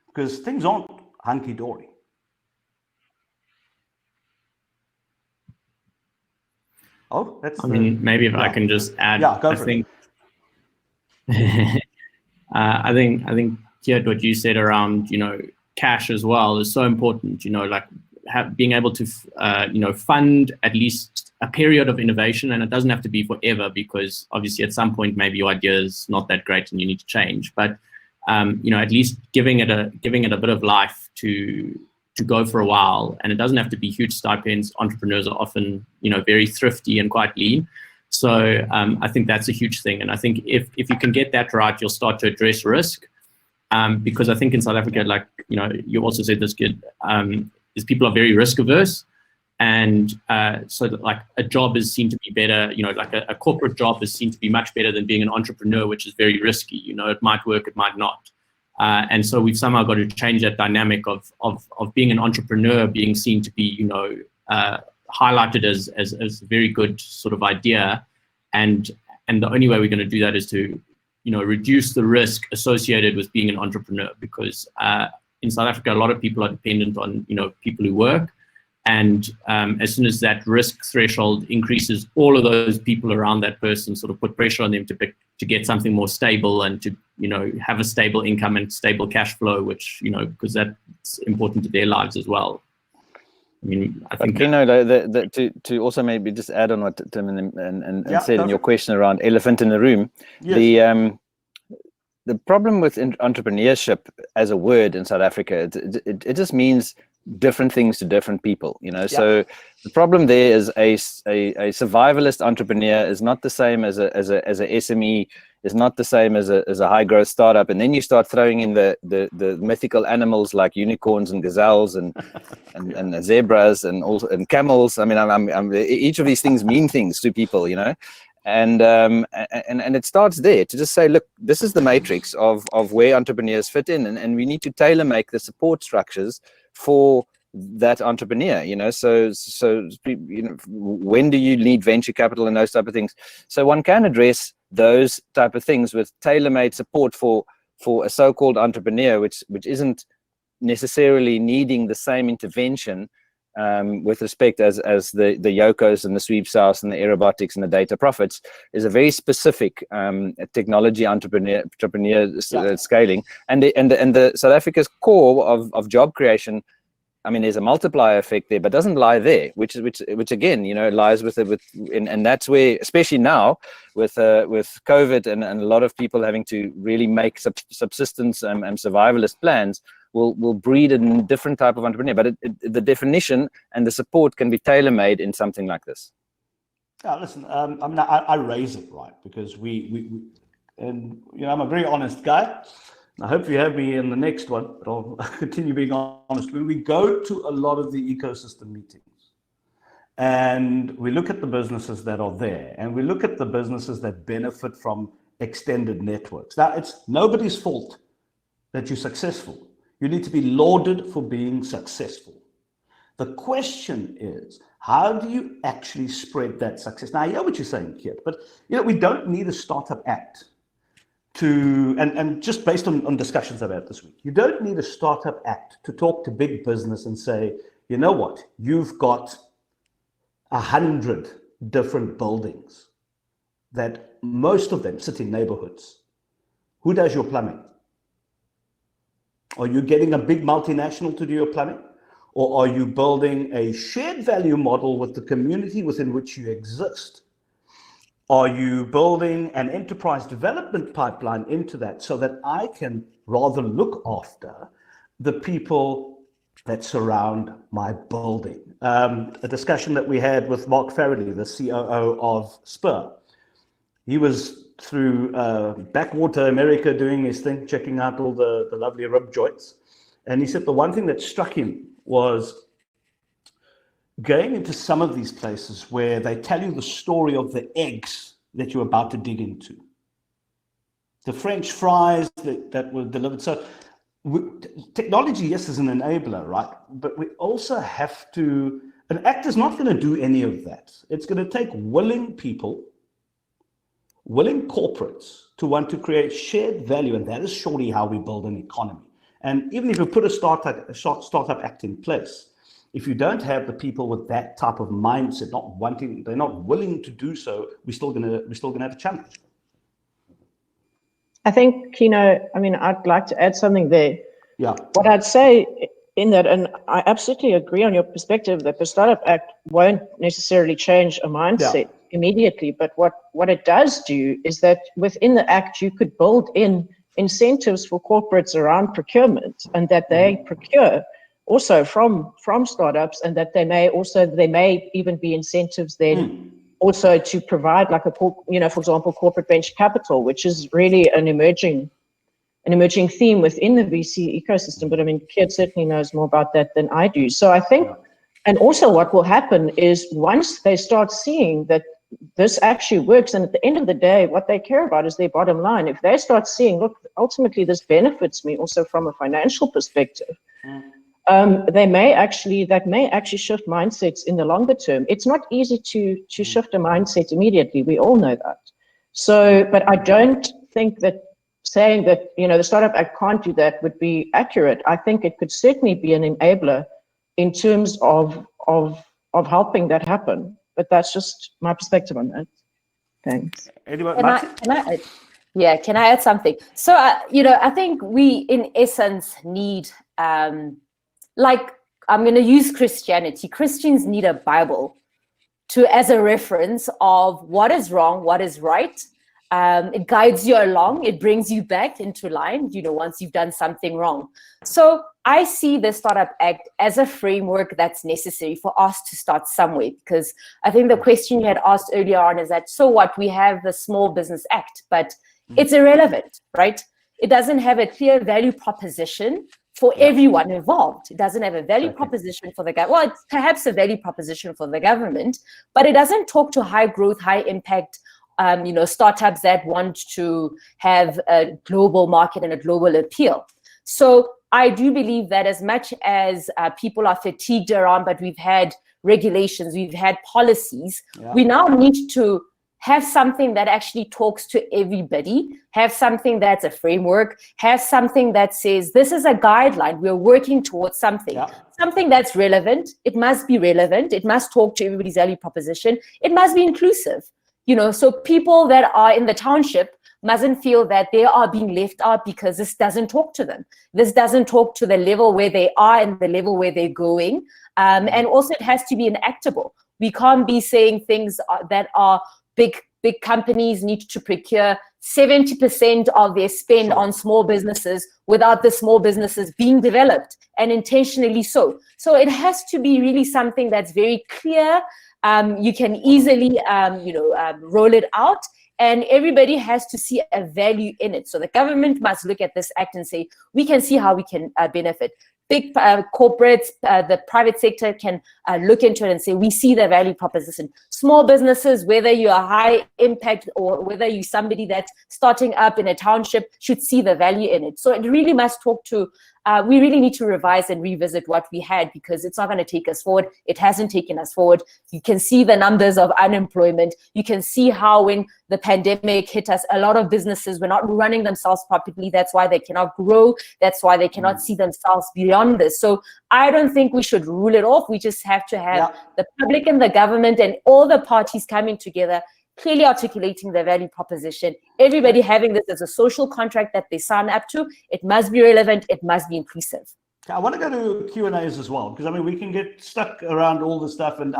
Because things aren't hunky-dory. Oh, that's... maybe if I can just add, yeah, go for it. I think Kiet, what you said around, cash as well is so important, being able to, fund at least a period of innovation, and it doesn't have to be forever, because obviously at some point maybe your idea is not that great and you need to change. But at least giving it a bit of life to go for a while, and it doesn't have to be huge stipends. Entrepreneurs are often very thrifty and quite lean. So I think that's a huge thing, and I think if you can get that right, you'll start to address risk. Because I think in South Africa, like you also said this, kid, is people are very risk averse, and so that, like, a job is seen to be better. Like a corporate job is seen to be much better than being an entrepreneur, which is very risky. It might work, it might not, and so we've somehow got to change that dynamic of being an entrepreneur being seen to be highlighted as a very good sort of idea, and the only way we're going to do that is to reduce the risk associated with being an entrepreneur, because in South Africa, a lot of people are dependent on, people who work. And as soon as that risk threshold increases, all of those people around that person sort of put pressure on them to get something more stable and to, have a stable income and stable cash flow, which, because that's important to their lives as well. I think to also maybe just add on what Tim and said in your question around elephant in the room, yes. The problem with entrepreneurship as a word in South Africa, it just means different things to different people, So the problem there is a survivalist entrepreneur is not the same as a SME, is not the same as a high growth startup. And then you start throwing in the mythical animals like unicorns and gazelles and zebras and camels. Each of these things mean things to people, And it starts there, to just say, look, this is the matrix of where entrepreneurs fit in, and we need to tailor make the support structures for that entrepreneur, so when do you need venture capital and those type of things? So one can address those type of things with tailor-made support for a so-called entrepreneur, which isn't necessarily needing the same intervention with respect as the Yokos and the Sweep Souths and the Aerobotics and the Data Profits, is a very specific technology entrepreneur scaling, and the South Africa's core of job creation. I mean, there's a multiplier effect there, but doesn't lie there, which again, lies and that's where, especially now with COVID and a lot of people having to really make subsistence and survivalist plans, will breed a different type of entrepreneur. But the definition and the support can be tailor-made in something like this. Yeah, listen, I raise it, right, because I'm a very honest guy. I hope you have me in the next one, but I'll continue being honest. When we go to a lot of the ecosystem meetings and we look at the businesses that are there and we look at the businesses that benefit from extended networks. Now, it's nobody's fault that you're successful. You need to be lauded for being successful. The question is, how do you actually spread that success? Now, I hear what you're saying, Kit, but we don't need a Startup Act and just based on discussions I've had this week, you don't need a Startup Act to talk to big business and say, you know what, you've got 100 different buildings that most of them sit in neighborhoods. Who does your plumbing? Are you getting a big multinational to do your plumbing? Or are you building a shared value model with the community within which you exist? Are you building an enterprise development pipeline into that so that I can rather look after the people that surround my building? A discussion that we had with Mark Farrelly, the COO of Spur. He was through backwater America doing his thing, checking out all the lovely rib joints. And he said the one thing that struck him was going into some of these places where they tell you the story of the eggs that you're about to dig into. The French fries that were delivered. So technology, yes, is an enabler, right? But we also have to, an act is not going to do any of that. It's going to take willing people, willing corporates to want to create shared value, and that is surely how we build an economy. And even if you put a startup act in place, if you don't have the people with that type of mindset, they're not willing to do so, we're still gonna have a challenge. I think, I'd like to add something there. Yeah. What I'd say in that, and I absolutely agree on your perspective that the Startup Act won't necessarily change a mindset immediately, but what it does do is that within the Act, you could build in incentives for corporates around procurement, and that they procure also from startups, and that there may even be incentives then also to provide for example, corporate venture capital, which is really an emerging theme within the VC ecosystem. But I mean, Kit certainly knows more about that than I do. So I think, and also what will happen is once they start seeing that this actually works, and at the end of the day, what they care about is their bottom line. If they start seeing, look, ultimately this benefits me also from a financial perspective, that may actually shift mindsets in the longer term. It's not easy to shift a mindset immediately. We all know that. So, but I don't think that saying that, the Startup Act can't do that would be accurate. I think it could certainly be an enabler in terms of helping that happen. But that's just my perspective on that. Thanks. Can I add something? So, I think we, in essence, need, I'm going to use Christianity. Christians need a Bible as a reference of what is wrong, what is right. It guides you along. It brings you back into line, once you've done something wrong. So I see the Startup Act as a framework that's necessary for us to start somewhere, because I think the question you had asked earlier on is that, so what, we have the Small Business Act, but it's irrelevant, right? It doesn't have a clear value proposition for everyone involved. It doesn't have a value proposition for the government. Well, it's perhaps a value proposition for the government, but it doesn't talk to high growth, high impact startups that want to have a global market and a global appeal. So I do believe that as much as people are fatigued around, but we've had regulations, we've had policies, we now need to have something that actually talks to everybody, have something that's a framework, have something that says, this is a guideline, we're working towards something. Yeah. Something that's relevant. It must be relevant. It must talk to everybody's value proposition. It must be inclusive. So people that are in the township mustn't feel that they are being left out because this doesn't talk to them. This doesn't talk to the level where they are and the level where they're going. And also it has to be enactable. We can't be saying things that are big companies need to procure 70% of their spend on small businesses without the small businesses being developed, and intentionally so. So it has to be really something that's very clear. You can easily, roll it out, and everybody has to see a value in it. So the government must look at this act and say, we can see how we can benefit. Big corporates, the private sector can look into it and say, we see the value proposition. Small businesses, whether you're high impact or whether you're somebody that's starting up in a township, should see the value in it. So it really must talk to, we really need to revise and revisit what we had, because it's not going to take us forward. It hasn't taken us forward. You can see the numbers of unemployment. You can see how when the pandemic hit us, a lot of businesses were not running themselves properly. That's why they cannot grow. That's why they cannot see themselves beyond this. So I don't think we should rule it off. We just have to have the public and the government and all the parties coming together, clearly articulating their value proposition, everybody having this as a social contract that they sign up to. It must be relevant. It must be inclusive. I want to go to Q&As as well, because we can get stuck around all the stuff, and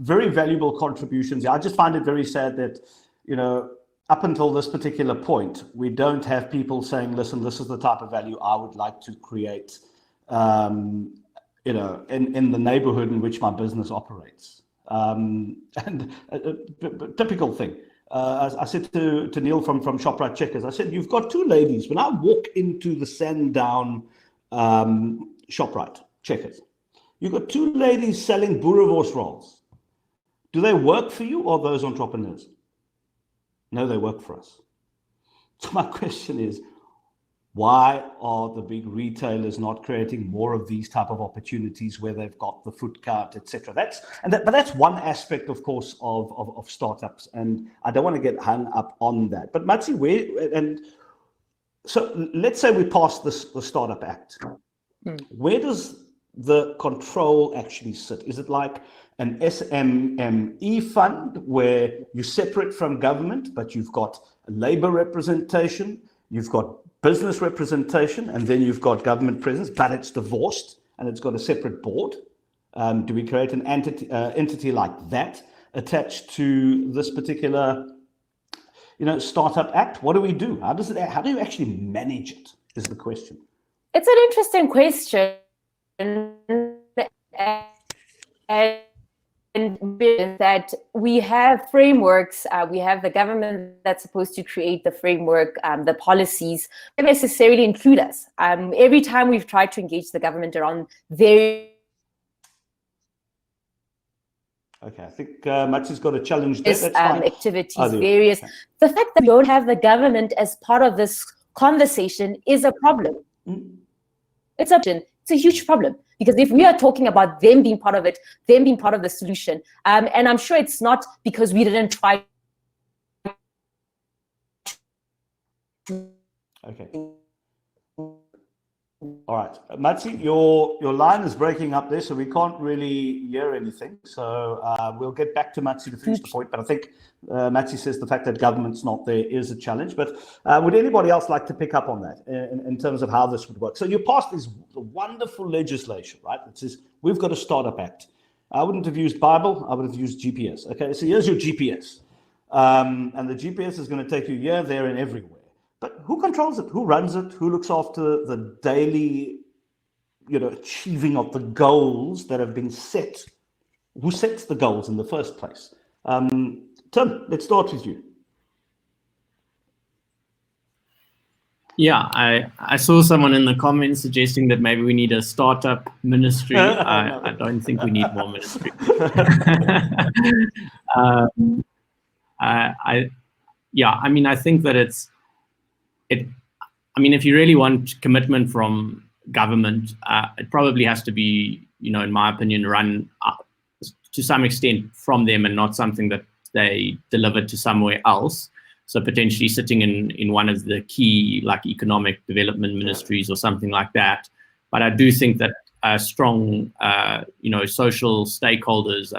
very valuable contributions. I just find it very sad that, up until this particular point, we don't have people saying, listen, this is the type of value I would like to create, in the neighborhood in which my business operates. And a typical thing. I said to Neil from ShopRite Checkers, I said, you've got two ladies. When I walk into the Sandown ShopRite Checkers, you've got two ladies selling boerewors rolls. Do they work for you or those entrepreneurs? No, they work for us. So my question is, why are the big retailers not creating more of these type of opportunities where they've got the food cart, etc.? But that's one aspect, of course, of startups, and I don't want to get hung up on that. But Matsi, so let's say we pass the Startup Act. Where does the control actually sit? Is it like an SMME fund where you're separate from government, but you've got labor representation, you've got business representation, and then you've got government presence, but it's divorced and it's got a separate board? Do we create an entity like that attached to this particular, Startup Act? What do we do? How do you actually manage it, is the question. It's an interesting question. And that we have frameworks, we have the government that's supposed to create the framework, the policies, don't necessarily include us. Every time we've tried to engage the government around very... Okay, I think Matsi's got a challenge there. That's fine. Activities, various... The fact that we don't have the government as part of this conversation is a problem. It's a huge problem. Because if we are talking about them being part of it, them being part of the solution, and I'm sure it's not because we didn't try. Okay. All right, Matsi, your line is breaking up there, so we can't really hear anything. So we'll get back to Matsi to finish the point. But I think Matsi says the fact that government's not there is a challenge. But would anybody else like to pick up on that in terms of how this would work? So you passed this wonderful legislation, right? It says we've got a Startup Act. I wouldn't have used Bible. I would have used GPS. Okay, so here's your GPS. And the GPS is going to take you here, there, and everywhere. But who controls it? Who runs it? Who looks after the daily, achieving of the goals that have been set? Who sets the goals in the first place? Tim, let's start with you. Yeah, I saw someone in the comments suggesting that maybe we need a startup ministry. I don't think we need more ministry. I think that if you really want commitment from government, it probably has to be, in my opinion, run to some extent from them and not something that they delivered to somewhere else. So potentially sitting in one of the key like economic development ministries or something like that. But I do think that strong, social stakeholders,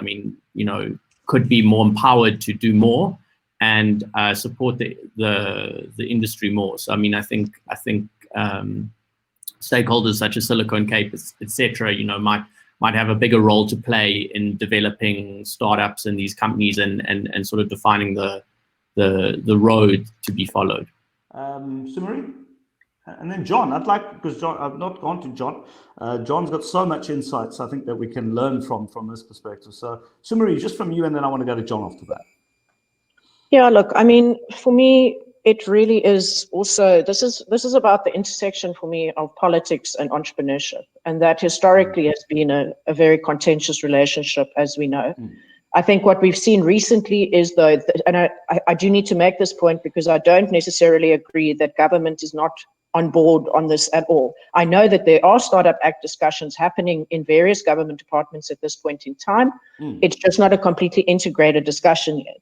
could be more empowered to do more and support the industry more. So I think stakeholders such as Silicon Cape, etc., might have a bigger role to play in developing startups and these companies and sort of defining the road to be followed. Simuri? And then John, because John, I've not gone to John. John's got so much insights, I think, that we can learn from this perspective. So Simuri, just from you, and then I want to go to John after that. Yeah, look, for me, it really is also, this is about the intersection for me of politics and entrepreneurship. And that historically has been a very contentious relationship, as we know. I think what we've seen recently is, though, and I do need to make this point because I don't necessarily agree that government is not on board on this at all. I know that there are Startup Act discussions happening in various government departments at this point in time. It's just not a completely integrated discussion yet.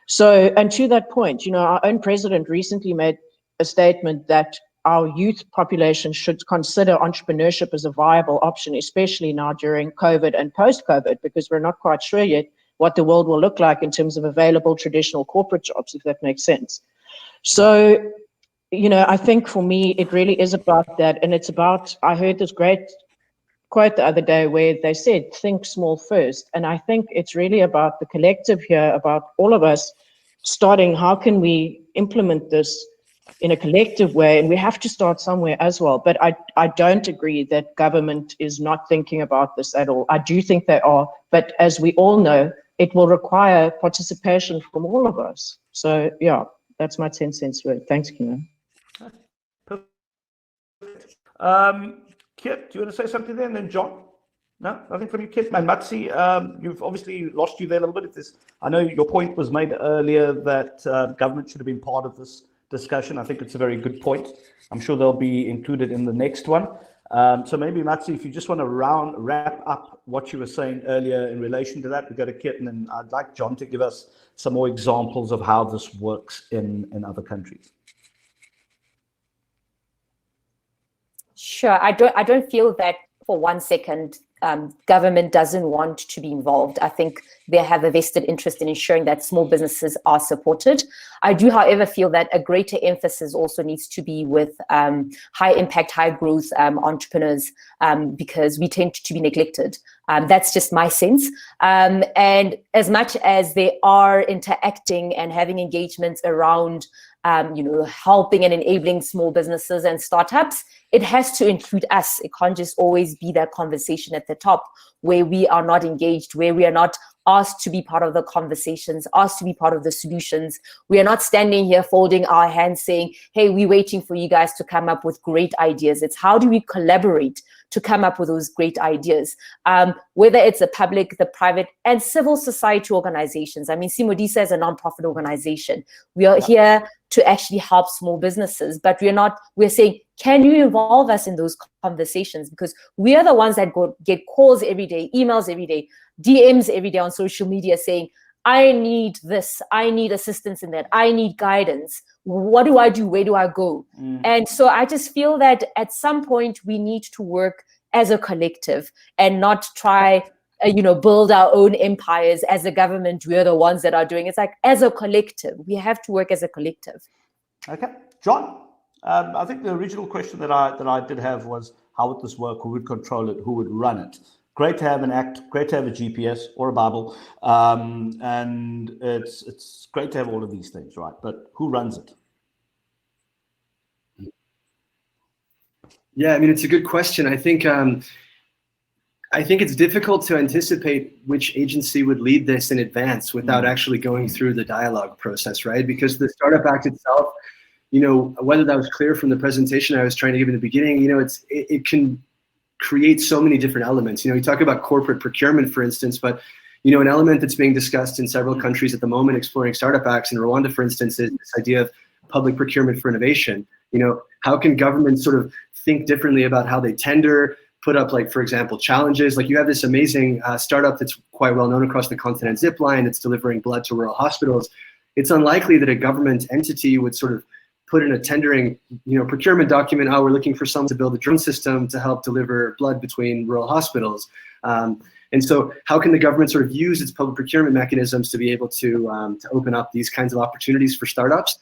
So, and to that point, our own president recently made a statement that our youth population should consider entrepreneurship as a viable option, especially now during COVID and post-COVID, because we're not quite sure yet what the world will look like in terms of available traditional corporate jobs, if that makes sense. So, I think for me, it really is about that. And it's about, I heard this great quote the other day where they said, think small first. And I think it's really about the collective here, about all of us starting, how can we implement this in a collective way? And we have to start somewhere as well. But I don't agree that government is not thinking about this at all. I do think they are. But as we all know, it will require participation from all of us. So, yeah, that's my 10 cents worth. Thanks, Kino. Kit, do you want to say something there? And then John? No, nothing from you, Kit. And Matsi, you've obviously lost you there a little bit. I know your point was made earlier that government should have been part of this discussion. I think it's a very good point. I'm sure they'll be included in the next one. So maybe, Matsi, if you just want to wrap up what you were saying earlier in relation to that, we go to Kit, and then I'd like John to give us some more examples of how this works in other countries. Sure. I don't feel that for 1 second government doesn't want to be involved. I think they have a vested interest in ensuring that small businesses are supported. I do, however, feel that a greater emphasis also needs to be with high impact, high growth entrepreneurs because we tend to be neglected. That's just my sense. And as much as they are interacting and having engagements around helping and enabling small businesses and startups, it has to include us. It can't just always be that conversation at the top where we are not engaged, where we are not asked to be part of the conversations, asked to be part of the solutions. We are not standing here folding our hands saying, hey, we're waiting for you guys to come up with great ideas. It's how do we collaborate to come up with those great ideas, whether it's the public, the private, and civil society organizations. Simodisa is a nonprofit organization. We are here to actually help small businesses, but we're saying, can you involve us in those conversations? Because we are the ones that get calls every day, emails every day, DMs every day on social media saying, I need this, I need assistance in that, I need guidance. What do I do? Where do I go? And so I just feel that at some point we need to work as a collective and not try, build our own empires as a government. We're the ones that are doing it. It's like as a collective, we have to work as a collective. Okay, John. I think the original question that I did have was, how would this work? Who would control it? Who would run it? Great to have an act, great to have a GPS or a Bible, and it's great to have all of these things, right? But who runs it? Yeah, it's a good question. I think it's difficult to anticipate which agency would lead this in advance without actually going through the dialogue process, right? Because the Startup Act itself, whether that was clear from the presentation I was trying to give in the beginning, it can create so many different elements. You talk about corporate procurement, for instance, but an element that's being discussed in several countries at the moment, exploring startup acts in Rwanda, for instance, is this idea of public procurement for innovation. How can governments sort of think differently about how they tender, put up, like, for example, challenges? Like, you have this amazing startup that's quite well known across the continent, Zipline, that's delivering blood to rural hospitals. It's unlikely that a government entity would sort of put in a tendering, procurement document, we're looking for someone to build a drone system to help deliver blood between rural hospitals. And so how can the government sort of use its public procurement mechanisms to be able to open up these kinds of opportunities for startups?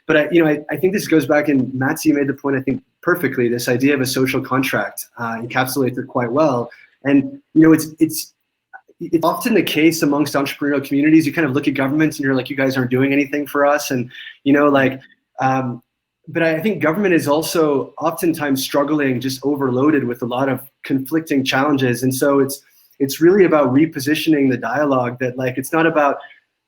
But I think this goes back, and Matsi made the point, I think perfectly, this idea of a social contract encapsulates it quite well. And it's often the case amongst entrepreneurial communities. You kind of look at governments and you're like, you guys aren't doing anything for us, and but I think government is also oftentimes struggling, just overloaded with a lot of conflicting challenges. And so it's really about repositioning the dialogue, that like it's not about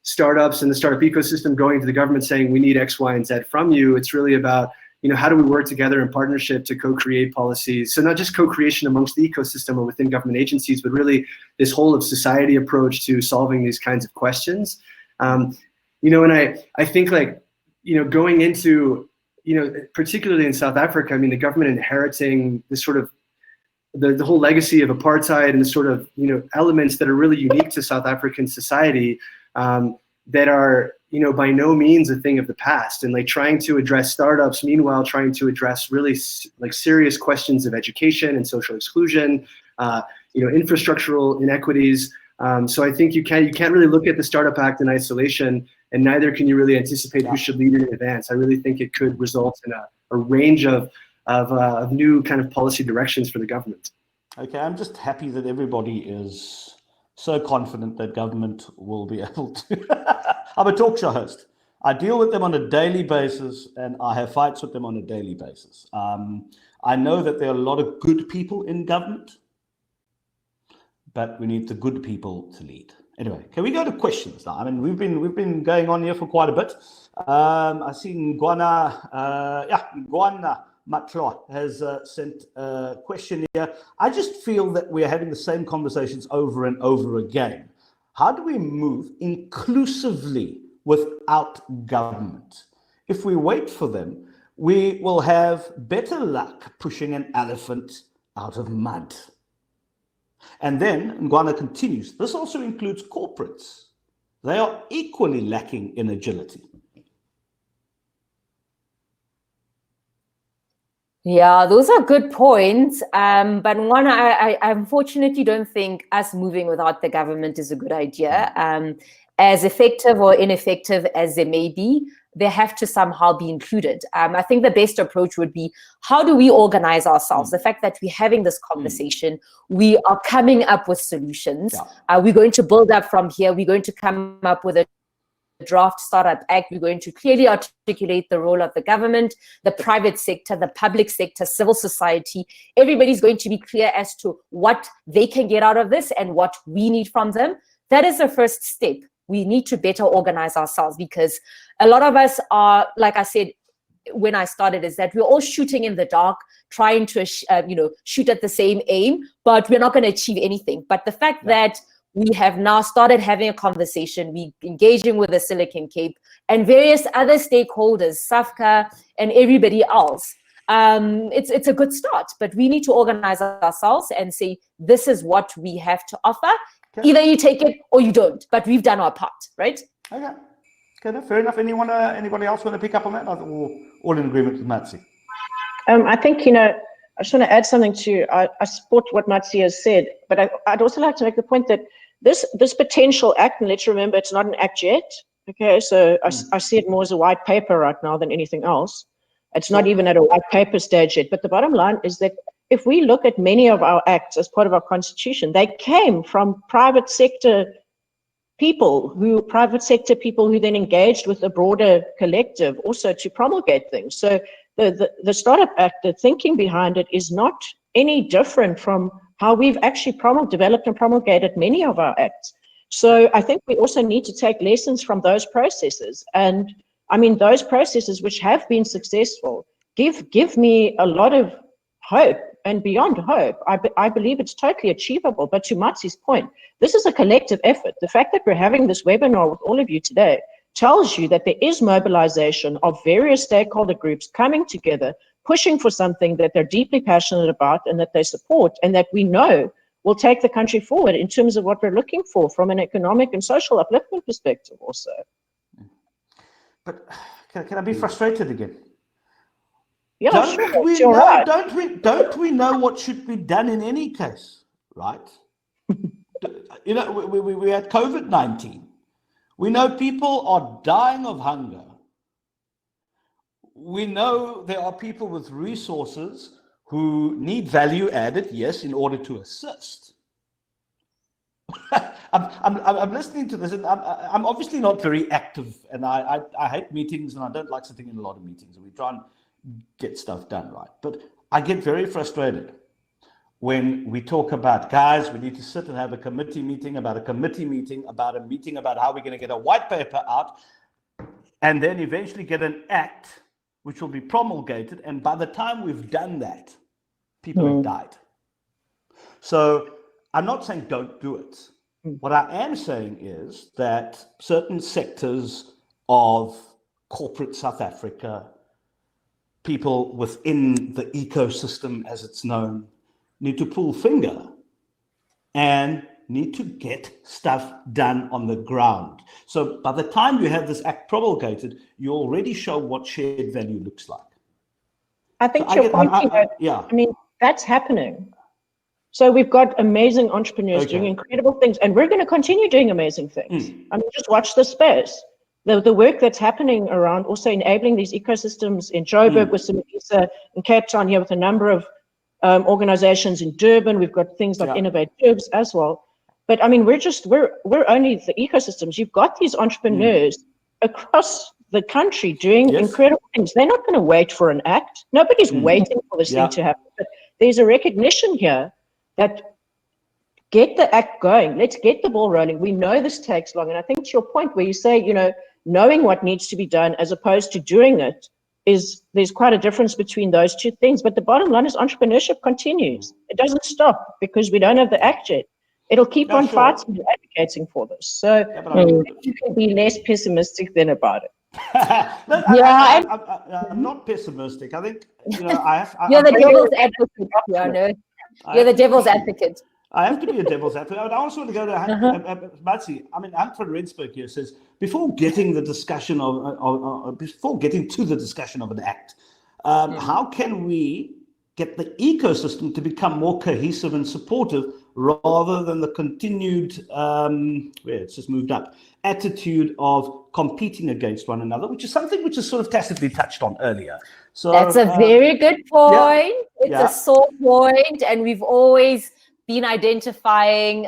startups and the startup ecosystem going to the government saying we need X, Y, and Z from you. It's really about, how do we work together in partnership to co-create policies? So not just co-creation amongst the ecosystem or within government agencies, but really this whole of society approach to solving these kinds of questions. And I think going into, particularly in South Africa, I mean, the government inheriting this sort of the whole legacy of apartheid and the sort of, elements that are really unique to South African society, that are, by no means a thing of the past, and like trying to address startups, meanwhile trying to address really like serious questions of education and social exclusion, infrastructural inequities. So I think you can't really look at the Startup Act in isolation, and neither can you really anticipate who should lead it in advance. I really think it could result in a range of new kind of policy directions for the government. Okay, I'm just happy that everybody is so confident that government will be able to. I'm a talk show host. I deal with them on a daily basis, and I have fights with them on a daily basis. I know that there are a lot of good people in government, but we need the good people to lead. Anyway, can we go to questions now? I mean, we've been going on here for quite a bit. I see Ngwana Matloa has sent a question here. I just feel that we're having the same conversations over and over again. How do we move inclusively without government? If we wait for them, we will have better luck pushing an elephant out of mud. And then Ngwana continues, this also includes corporates. They are equally lacking in agility. Yeah, those are good points. But one, I unfortunately don't think us moving without the government is a good idea. As effective or ineffective as they may be, they have to somehow be included. I think the best approach would be, how do we organize ourselves? The fact that we're having this conversation, we are coming up with solutions. We're going to build up from here. We're going to come up with a draft Startup Act. We're going to clearly articulate the role of the government, the private sector, the public sector, civil society. Everybody's going to be clear as to what they can get out of this and what we need from them. That is the first step. We need to better organize ourselves, because a lot of us are, like I said when I started, is that we're all shooting in the dark, trying to shoot at the same aim, but we're not going to achieve anything. But the fact that we have now started having a conversation, we engaging with the Silicon Cape and various other stakeholders, SAFCA and everybody else, it's a good start. But we need to organize ourselves and say, this is what we have to offer. Okay. Either you take it or you don't, but we've done our part, right? Okay, fair enough. Anybody else want to pick up on that? All in agreement with Matsi? I think, I just want to add something to, I support what Matsi has said, but I'd also like to make the point that this potential act, and let's remember it's not an act yet, okay? So I see it more as a white paper right now than anything else. It's not even at a white paper stage yet, but the bottom line is that if we look at many of our acts as part of our constitution, they came from private sector people who then engaged with a broader collective also to promulgate things. So the Startup Act, the thinking behind it is not any different from how we've actually developed and promulgated many of our acts. So I think we also need to take lessons from those processes. And I mean, those processes which have been successful give me a lot of hope, and beyond hope. I believe it's totally achievable. But to Matsi's point, this is a collective effort. The fact that we're having this webinar with all of you today tells you that there is mobilization of various stakeholder groups coming together, pushing for something that they're deeply passionate about and that they support, and that we know will take the country forward in terms of what we're looking for from an economic and social upliftment perspective also. But can I be frustrated again? Yeah, Don't we sure. know, Right. don't we know what should be done in any case, right? You know, we had COVID-19. We know people are dying of hunger. We know there are people with resources who need value added, yes, in order to assist. I'm listening to this, and I'm obviously not very active, and I hate meetings, and I don't like sitting in a lot of meetings, and we try and get stuff done right. But I get very frustrated when we talk about, guys, we need to sit and have a committee meeting about a committee meeting about a meeting about how we're going to get a white paper out, and then eventually get an act which will be promulgated, and by the time we've done that, people have died. So I'm not saying don't do it. What I am saying is that certain sectors of corporate South Africa, people within the ecosystem as it's known, need to pull finger and need to get stuff done on the ground. So by the time you have this act promulgated, you already show what shared value looks like. I think you're pointing out, I mean, that's happening. So we've got amazing entrepreneurs doing incredible things, and we're going to continue doing amazing things. I mean, just watch the space. The work that's happening around also enabling these ecosystems in Joburg with Senegalese, in Cape Town here with a number of organizations in Durban. We've got things like Innovate Jobs as well. But I mean, we're only the ecosystems. You've got these entrepreneurs across the country doing incredible things. They're not going to wait for an act. Nobody's waiting for this thing to happen. But there's a recognition here that get the act going. Let's get the ball rolling. We know this takes long. And I think to your point where you say, you know, knowing what needs to be done as opposed to doing it, there's quite a difference between those two things. But the bottom line is entrepreneurship continues. It doesn't stop because we don't have the act yet. It'll keep on fighting and advocating for this. So you can be less pessimistic than about it. I'm not pessimistic. I think, you know, You're the devil's advocate, Piano. You're the devil's advocate. I have to be a devil's advocate. I also want to go to Matsi. I mean, Hank van Rensburg here says, before getting to the discussion of an act, how can we get the ecosystem to become more cohesive and supportive rather than the continued, it's just moved up, attitude of competing against one another, which is something which is sort of tacitly touched on earlier. So that's a very good point. It's a sore point, and we've always been identifying,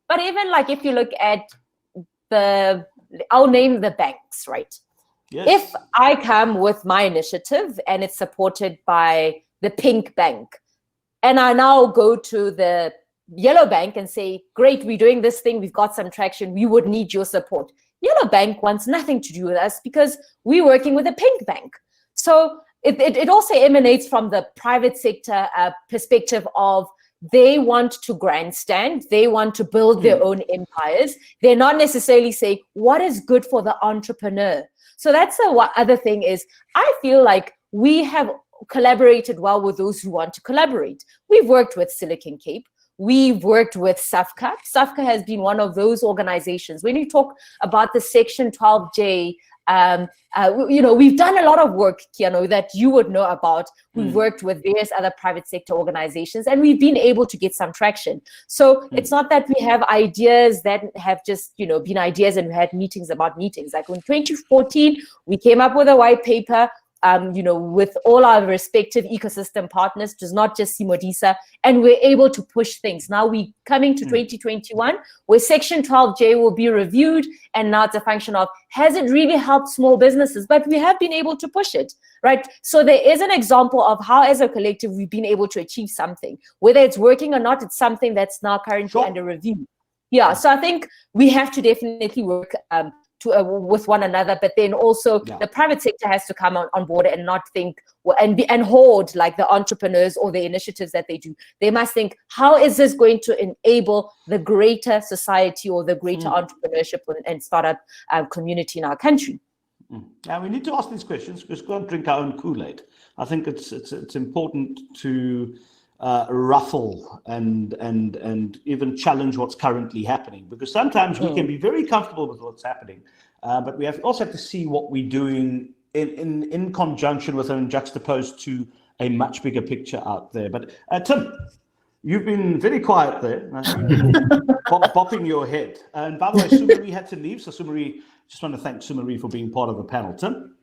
but even like if you look at I'll name the banks, right? Yes. If I come with my initiative and it's supported by the pink bank, and I now go to the yellow bank and say, great, we're doing this thing, we've got some traction, we would need your support. Yellow bank wants nothing to do with us because we're working with a pink bank. So it also emanates from the private sector perspective of they want to grandstand, they want to build their own empires. They're not necessarily saying what is good for the entrepreneur. So that's the other thing is I feel like we have collaborated well with those who want to collaborate. We've worked with Silicon Cape. We've worked with SAFCA. SAFCA has been one of those organizations. When you talk about the Section 12J, we've done a lot of work, Keanu, that you would know about. We've worked with various other private sector organizations, and we've been able to get some traction. So it's not that we have ideas that have just, been ideas and we had meetings about meetings. Like in 2014, we came up with a white paper, with all our respective ecosystem partners, just not just Simodisa, and we're able to push things. Now we're coming to 2021, where Section 12J will be reviewed, and now it's a function of, has it really helped small businesses? But we have been able to push it, right? So there is an example of how, as a collective, we've been able to achieve something. Whether it's working or not, it's something that's now currently under review. Yeah, so I think we have to definitely work with one another, but then also the private sector has to come on board and not think and hoard like the entrepreneurs or the initiatives that they do. They must think, how is this going to enable the greater society or the greater entrepreneurship and startup community in our country? And we need to ask these questions because we can't drink our own Kool-Aid. I think it's important to ruffle and even challenge what's currently happening, because sometimes we can be very comfortable with what's happening, but we also have to see what we're doing in conjunction with and juxtaposed to a much bigger picture out there. But Tim, you've been very quiet there, bopping your head. And by the way, Sumari had to leave, so Sumari, just want to thank Sumari for being part of the panel. Tim?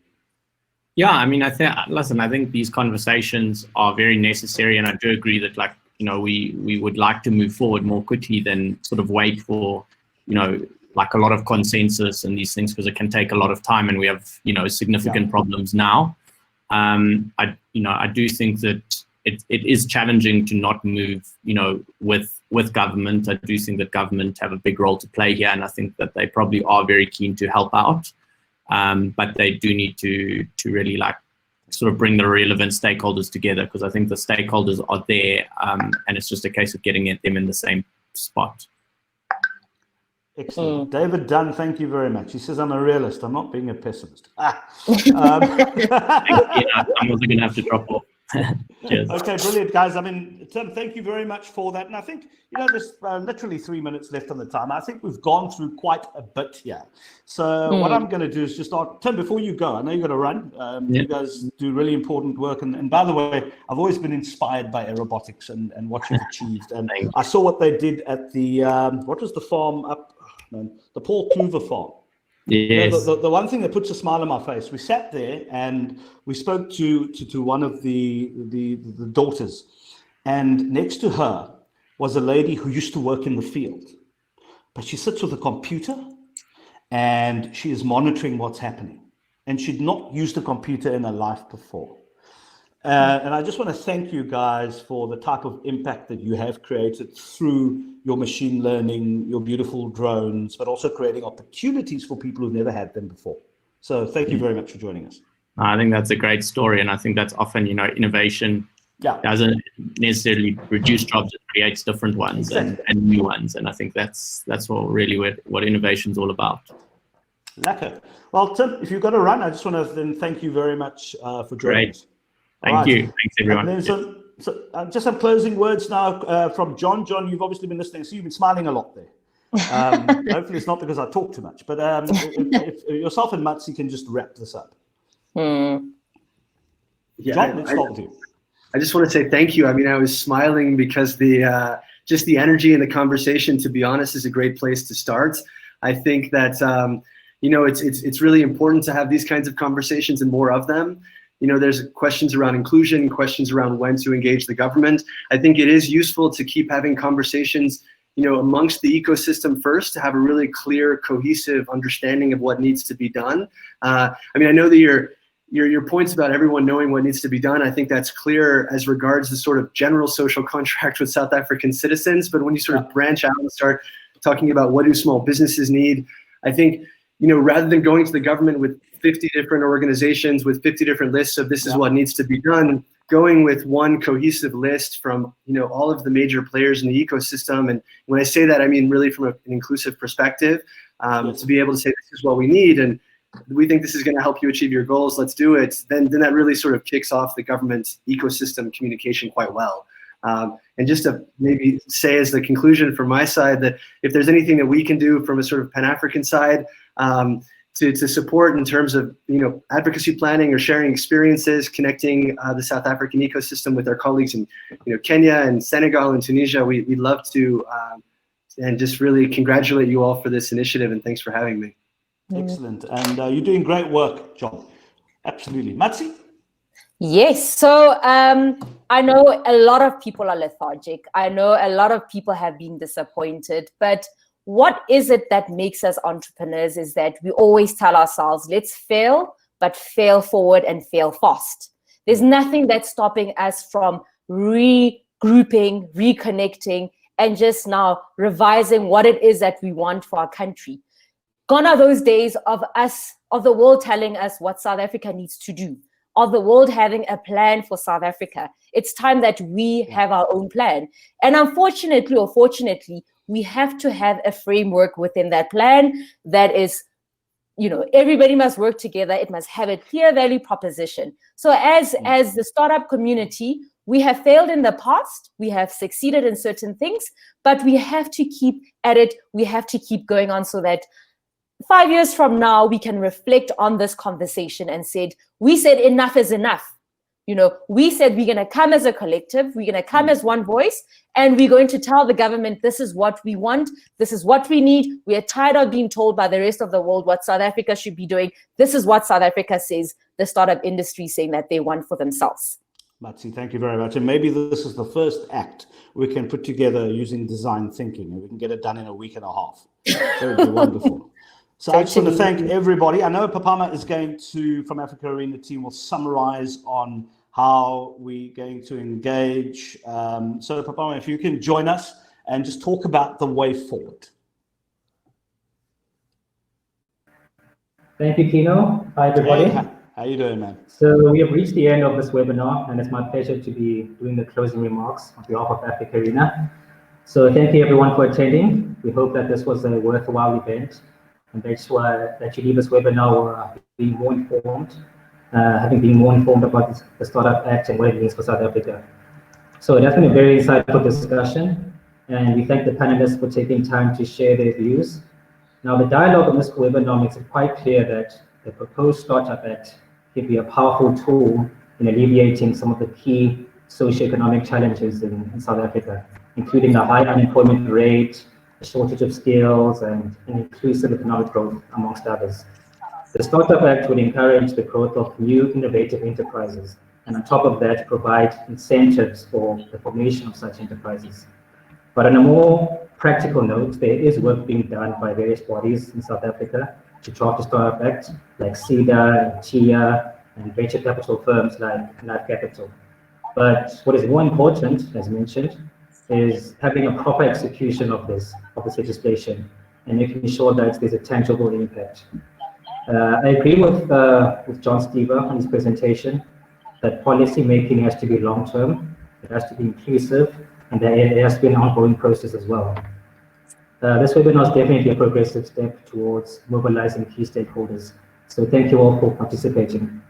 Yeah, I mean, I think these conversations are very necessary, and I do agree that, like, you know, we would like to move forward more quickly than sort of wait for, you know, like a lot of consensus and these things, because it can take a lot of time, and we have, you know, significant problems now. I do think that it is challenging to not move, you know, with government. I do think that government have a big role to play here, and I think that they probably are very keen to help out. But they do need to really, like, sort of bring the relevant stakeholders together, because I think the stakeholders are there, and it's just a case of getting them in the same spot. Excellent. David Dunn, thank you very much. He says, I'm a realist. I'm not being a pessimist. I'm also going to have to drop off. Cheers. Okay, brilliant, guys. I mean, Tim, thank you very much for that. And I think, you know, there's literally 3 minutes left on the time. I think we've gone through quite a bit here. So what I'm going to do is just start. Tim, before you go, I know you've got to run. You guys do really important work. And by the way, I've always been inspired by aerobotics and what you've achieved. And I saw what they did at the, what was the farm up? The Paul Kluver farm. Yes. The one thing that puts a smile on my face, we sat there and we spoke to one of the daughters, and next to her was a lady who used to work in the field, but she sits with a computer and she is monitoring what's happening, and she'd not used a computer in her life before. And I just want to thank you guys for the type of impact that you have created through your machine learning, your beautiful drones, but also creating opportunities for people who've never had them before. So thank you very much for joining us. I think that's a great story. And I think that's often, you know, innovation doesn't necessarily reduce jobs, it creates different ones and new ones. And I think that's what innovation is all about. Lekker. Well, Tim, if you've got to run, I just want to then thank you very much for joining us. Thank you. Thanks, everyone. And then just some closing words now from John. John, you've obviously been listening, so you've been smiling a lot there. Hopefully it's not because I talk too much, but if yourself and Matsi can just wrap this up. Yeah, John, let's start with you. I just want to say thank you. I mean, I was smiling because just the energy in the conversation, to be honest, is a great place to start. I think that you know, it's really important to have these kinds of conversations and more of them. You know, there's questions around inclusion, questions around when to engage the government. I think it is useful to keep having conversations, you know, amongst the ecosystem first, to have a really clear, cohesive understanding of what needs to be done. I mean, I know that your points about everyone knowing what needs to be done, I think that's clear as regards the sort of general social contract with South African citizens. But when you sort of branch out and start talking about what do small businesses need, I think, you know, rather than going to the government with 50 different organizations with 50 different lists of this is what needs to be done, going with one cohesive list from, you know, all of the major players in the ecosystem. And when I say that, I mean really from an inclusive perspective, to be able to say this is what we need and we think this is going to help you achieve your goals, let's do it, then that really sort of kicks off the government ecosystem communication quite well. And just to maybe say as the conclusion from my side that if there's anything that we can do from a sort of Pan-African side, to support in terms of, you know, advocacy planning or sharing experiences, connecting the South African ecosystem with our colleagues in, you know, Kenya and Senegal and Tunisia, we'd love to, and just really congratulate you all for this initiative, and thanks for having me. Excellent, and you're doing great work, John. Absolutely. Matsi? Yes, so I know a lot of people are lethargic. I know a lot of people have been disappointed, but what is it that makes us entrepreneurs is that we always tell ourselves, let's fail, but fail forward and fail fast. There's nothing that's stopping us from regrouping, reconnecting, and just now revising what it is that we want for our country. Gone are those days of the world telling us what South Africa needs to do, of the world having a plan for South Africa. It's time that we have our own plan. And unfortunately or fortunately, we have to have a framework within that plan that is everybody must work together. It must have a clear value proposition. So as the startup community, we have failed in the past. We have succeeded in certain things, but we have to keep at it. We have to keep going on so that 5 years from now, we can reflect on this conversation and we said enough is enough. We said we're going to come as a collective, we're going to come as one voice, and we're going to tell the government this is what we want, this is what we need. We are tired of being told by the rest of the world what South Africa should be doing. This is what South Africa says, the startup industry saying that they want for themselves. Matsi, thank you very much. And maybe this is the first act we can put together using design thinking, and we can get it done in a week and a half. That would be wonderful. So I just want to thank everybody. I know Papama is going to, from Africa Arena team, will summarize on how we're going to engage. So Papama, if you can join us and just talk about the way forward. Thank you, Tino. Hi, everybody. Hey, how you doing, man? So we have reached the end of this webinar, and it's my pleasure to be doing the closing remarks on behalf of Africa Arena. So thank you, everyone, for attending. We hope that this was a worthwhile event, and that you leave this webinar being more informed, having been more informed about the Startup Act and what it means for South Africa. So it has been a very insightful discussion, and we thank the panelists for taking time to share their views. Now, the dialogue on this webinar makes it quite clear that the proposed Startup Act can be a powerful tool in alleviating some of the key socioeconomic challenges in South Africa, including the high unemployment rate, the shortage of skills, and inclusive economic growth, amongst others. The Startup Act would encourage the growth of new innovative enterprises, and on top of that, provide incentives for the formation of such enterprises. But on a more practical note, there is work being done by various bodies in South Africa to draft the Startup Act, like CEDA and TIA, and venture capital firms like Life Capital. But what is more important, as mentioned, is having a proper execution of this legislation and making sure that there's a tangible impact. I agree with John Stever on his presentation that policy making has to be long-term, it has to be inclusive, and that it has to be an ongoing process as well. This webinar is definitely a progressive step towards mobilizing key stakeholders. So thank you all for participating.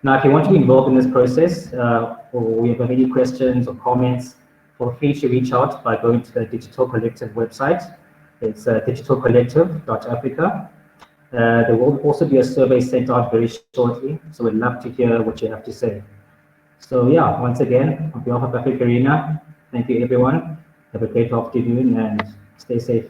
Now, if you want to be involved in this process, or you have any questions or comments, feel free to reach out by going to the Digital Collective website. It's digitalcollective.africa. There will also be a survey sent out very shortly, so we'd love to hear what you have to say. So yeah, once again, on behalf of Africa Arena, thank you everyone. Have a great afternoon and stay safe.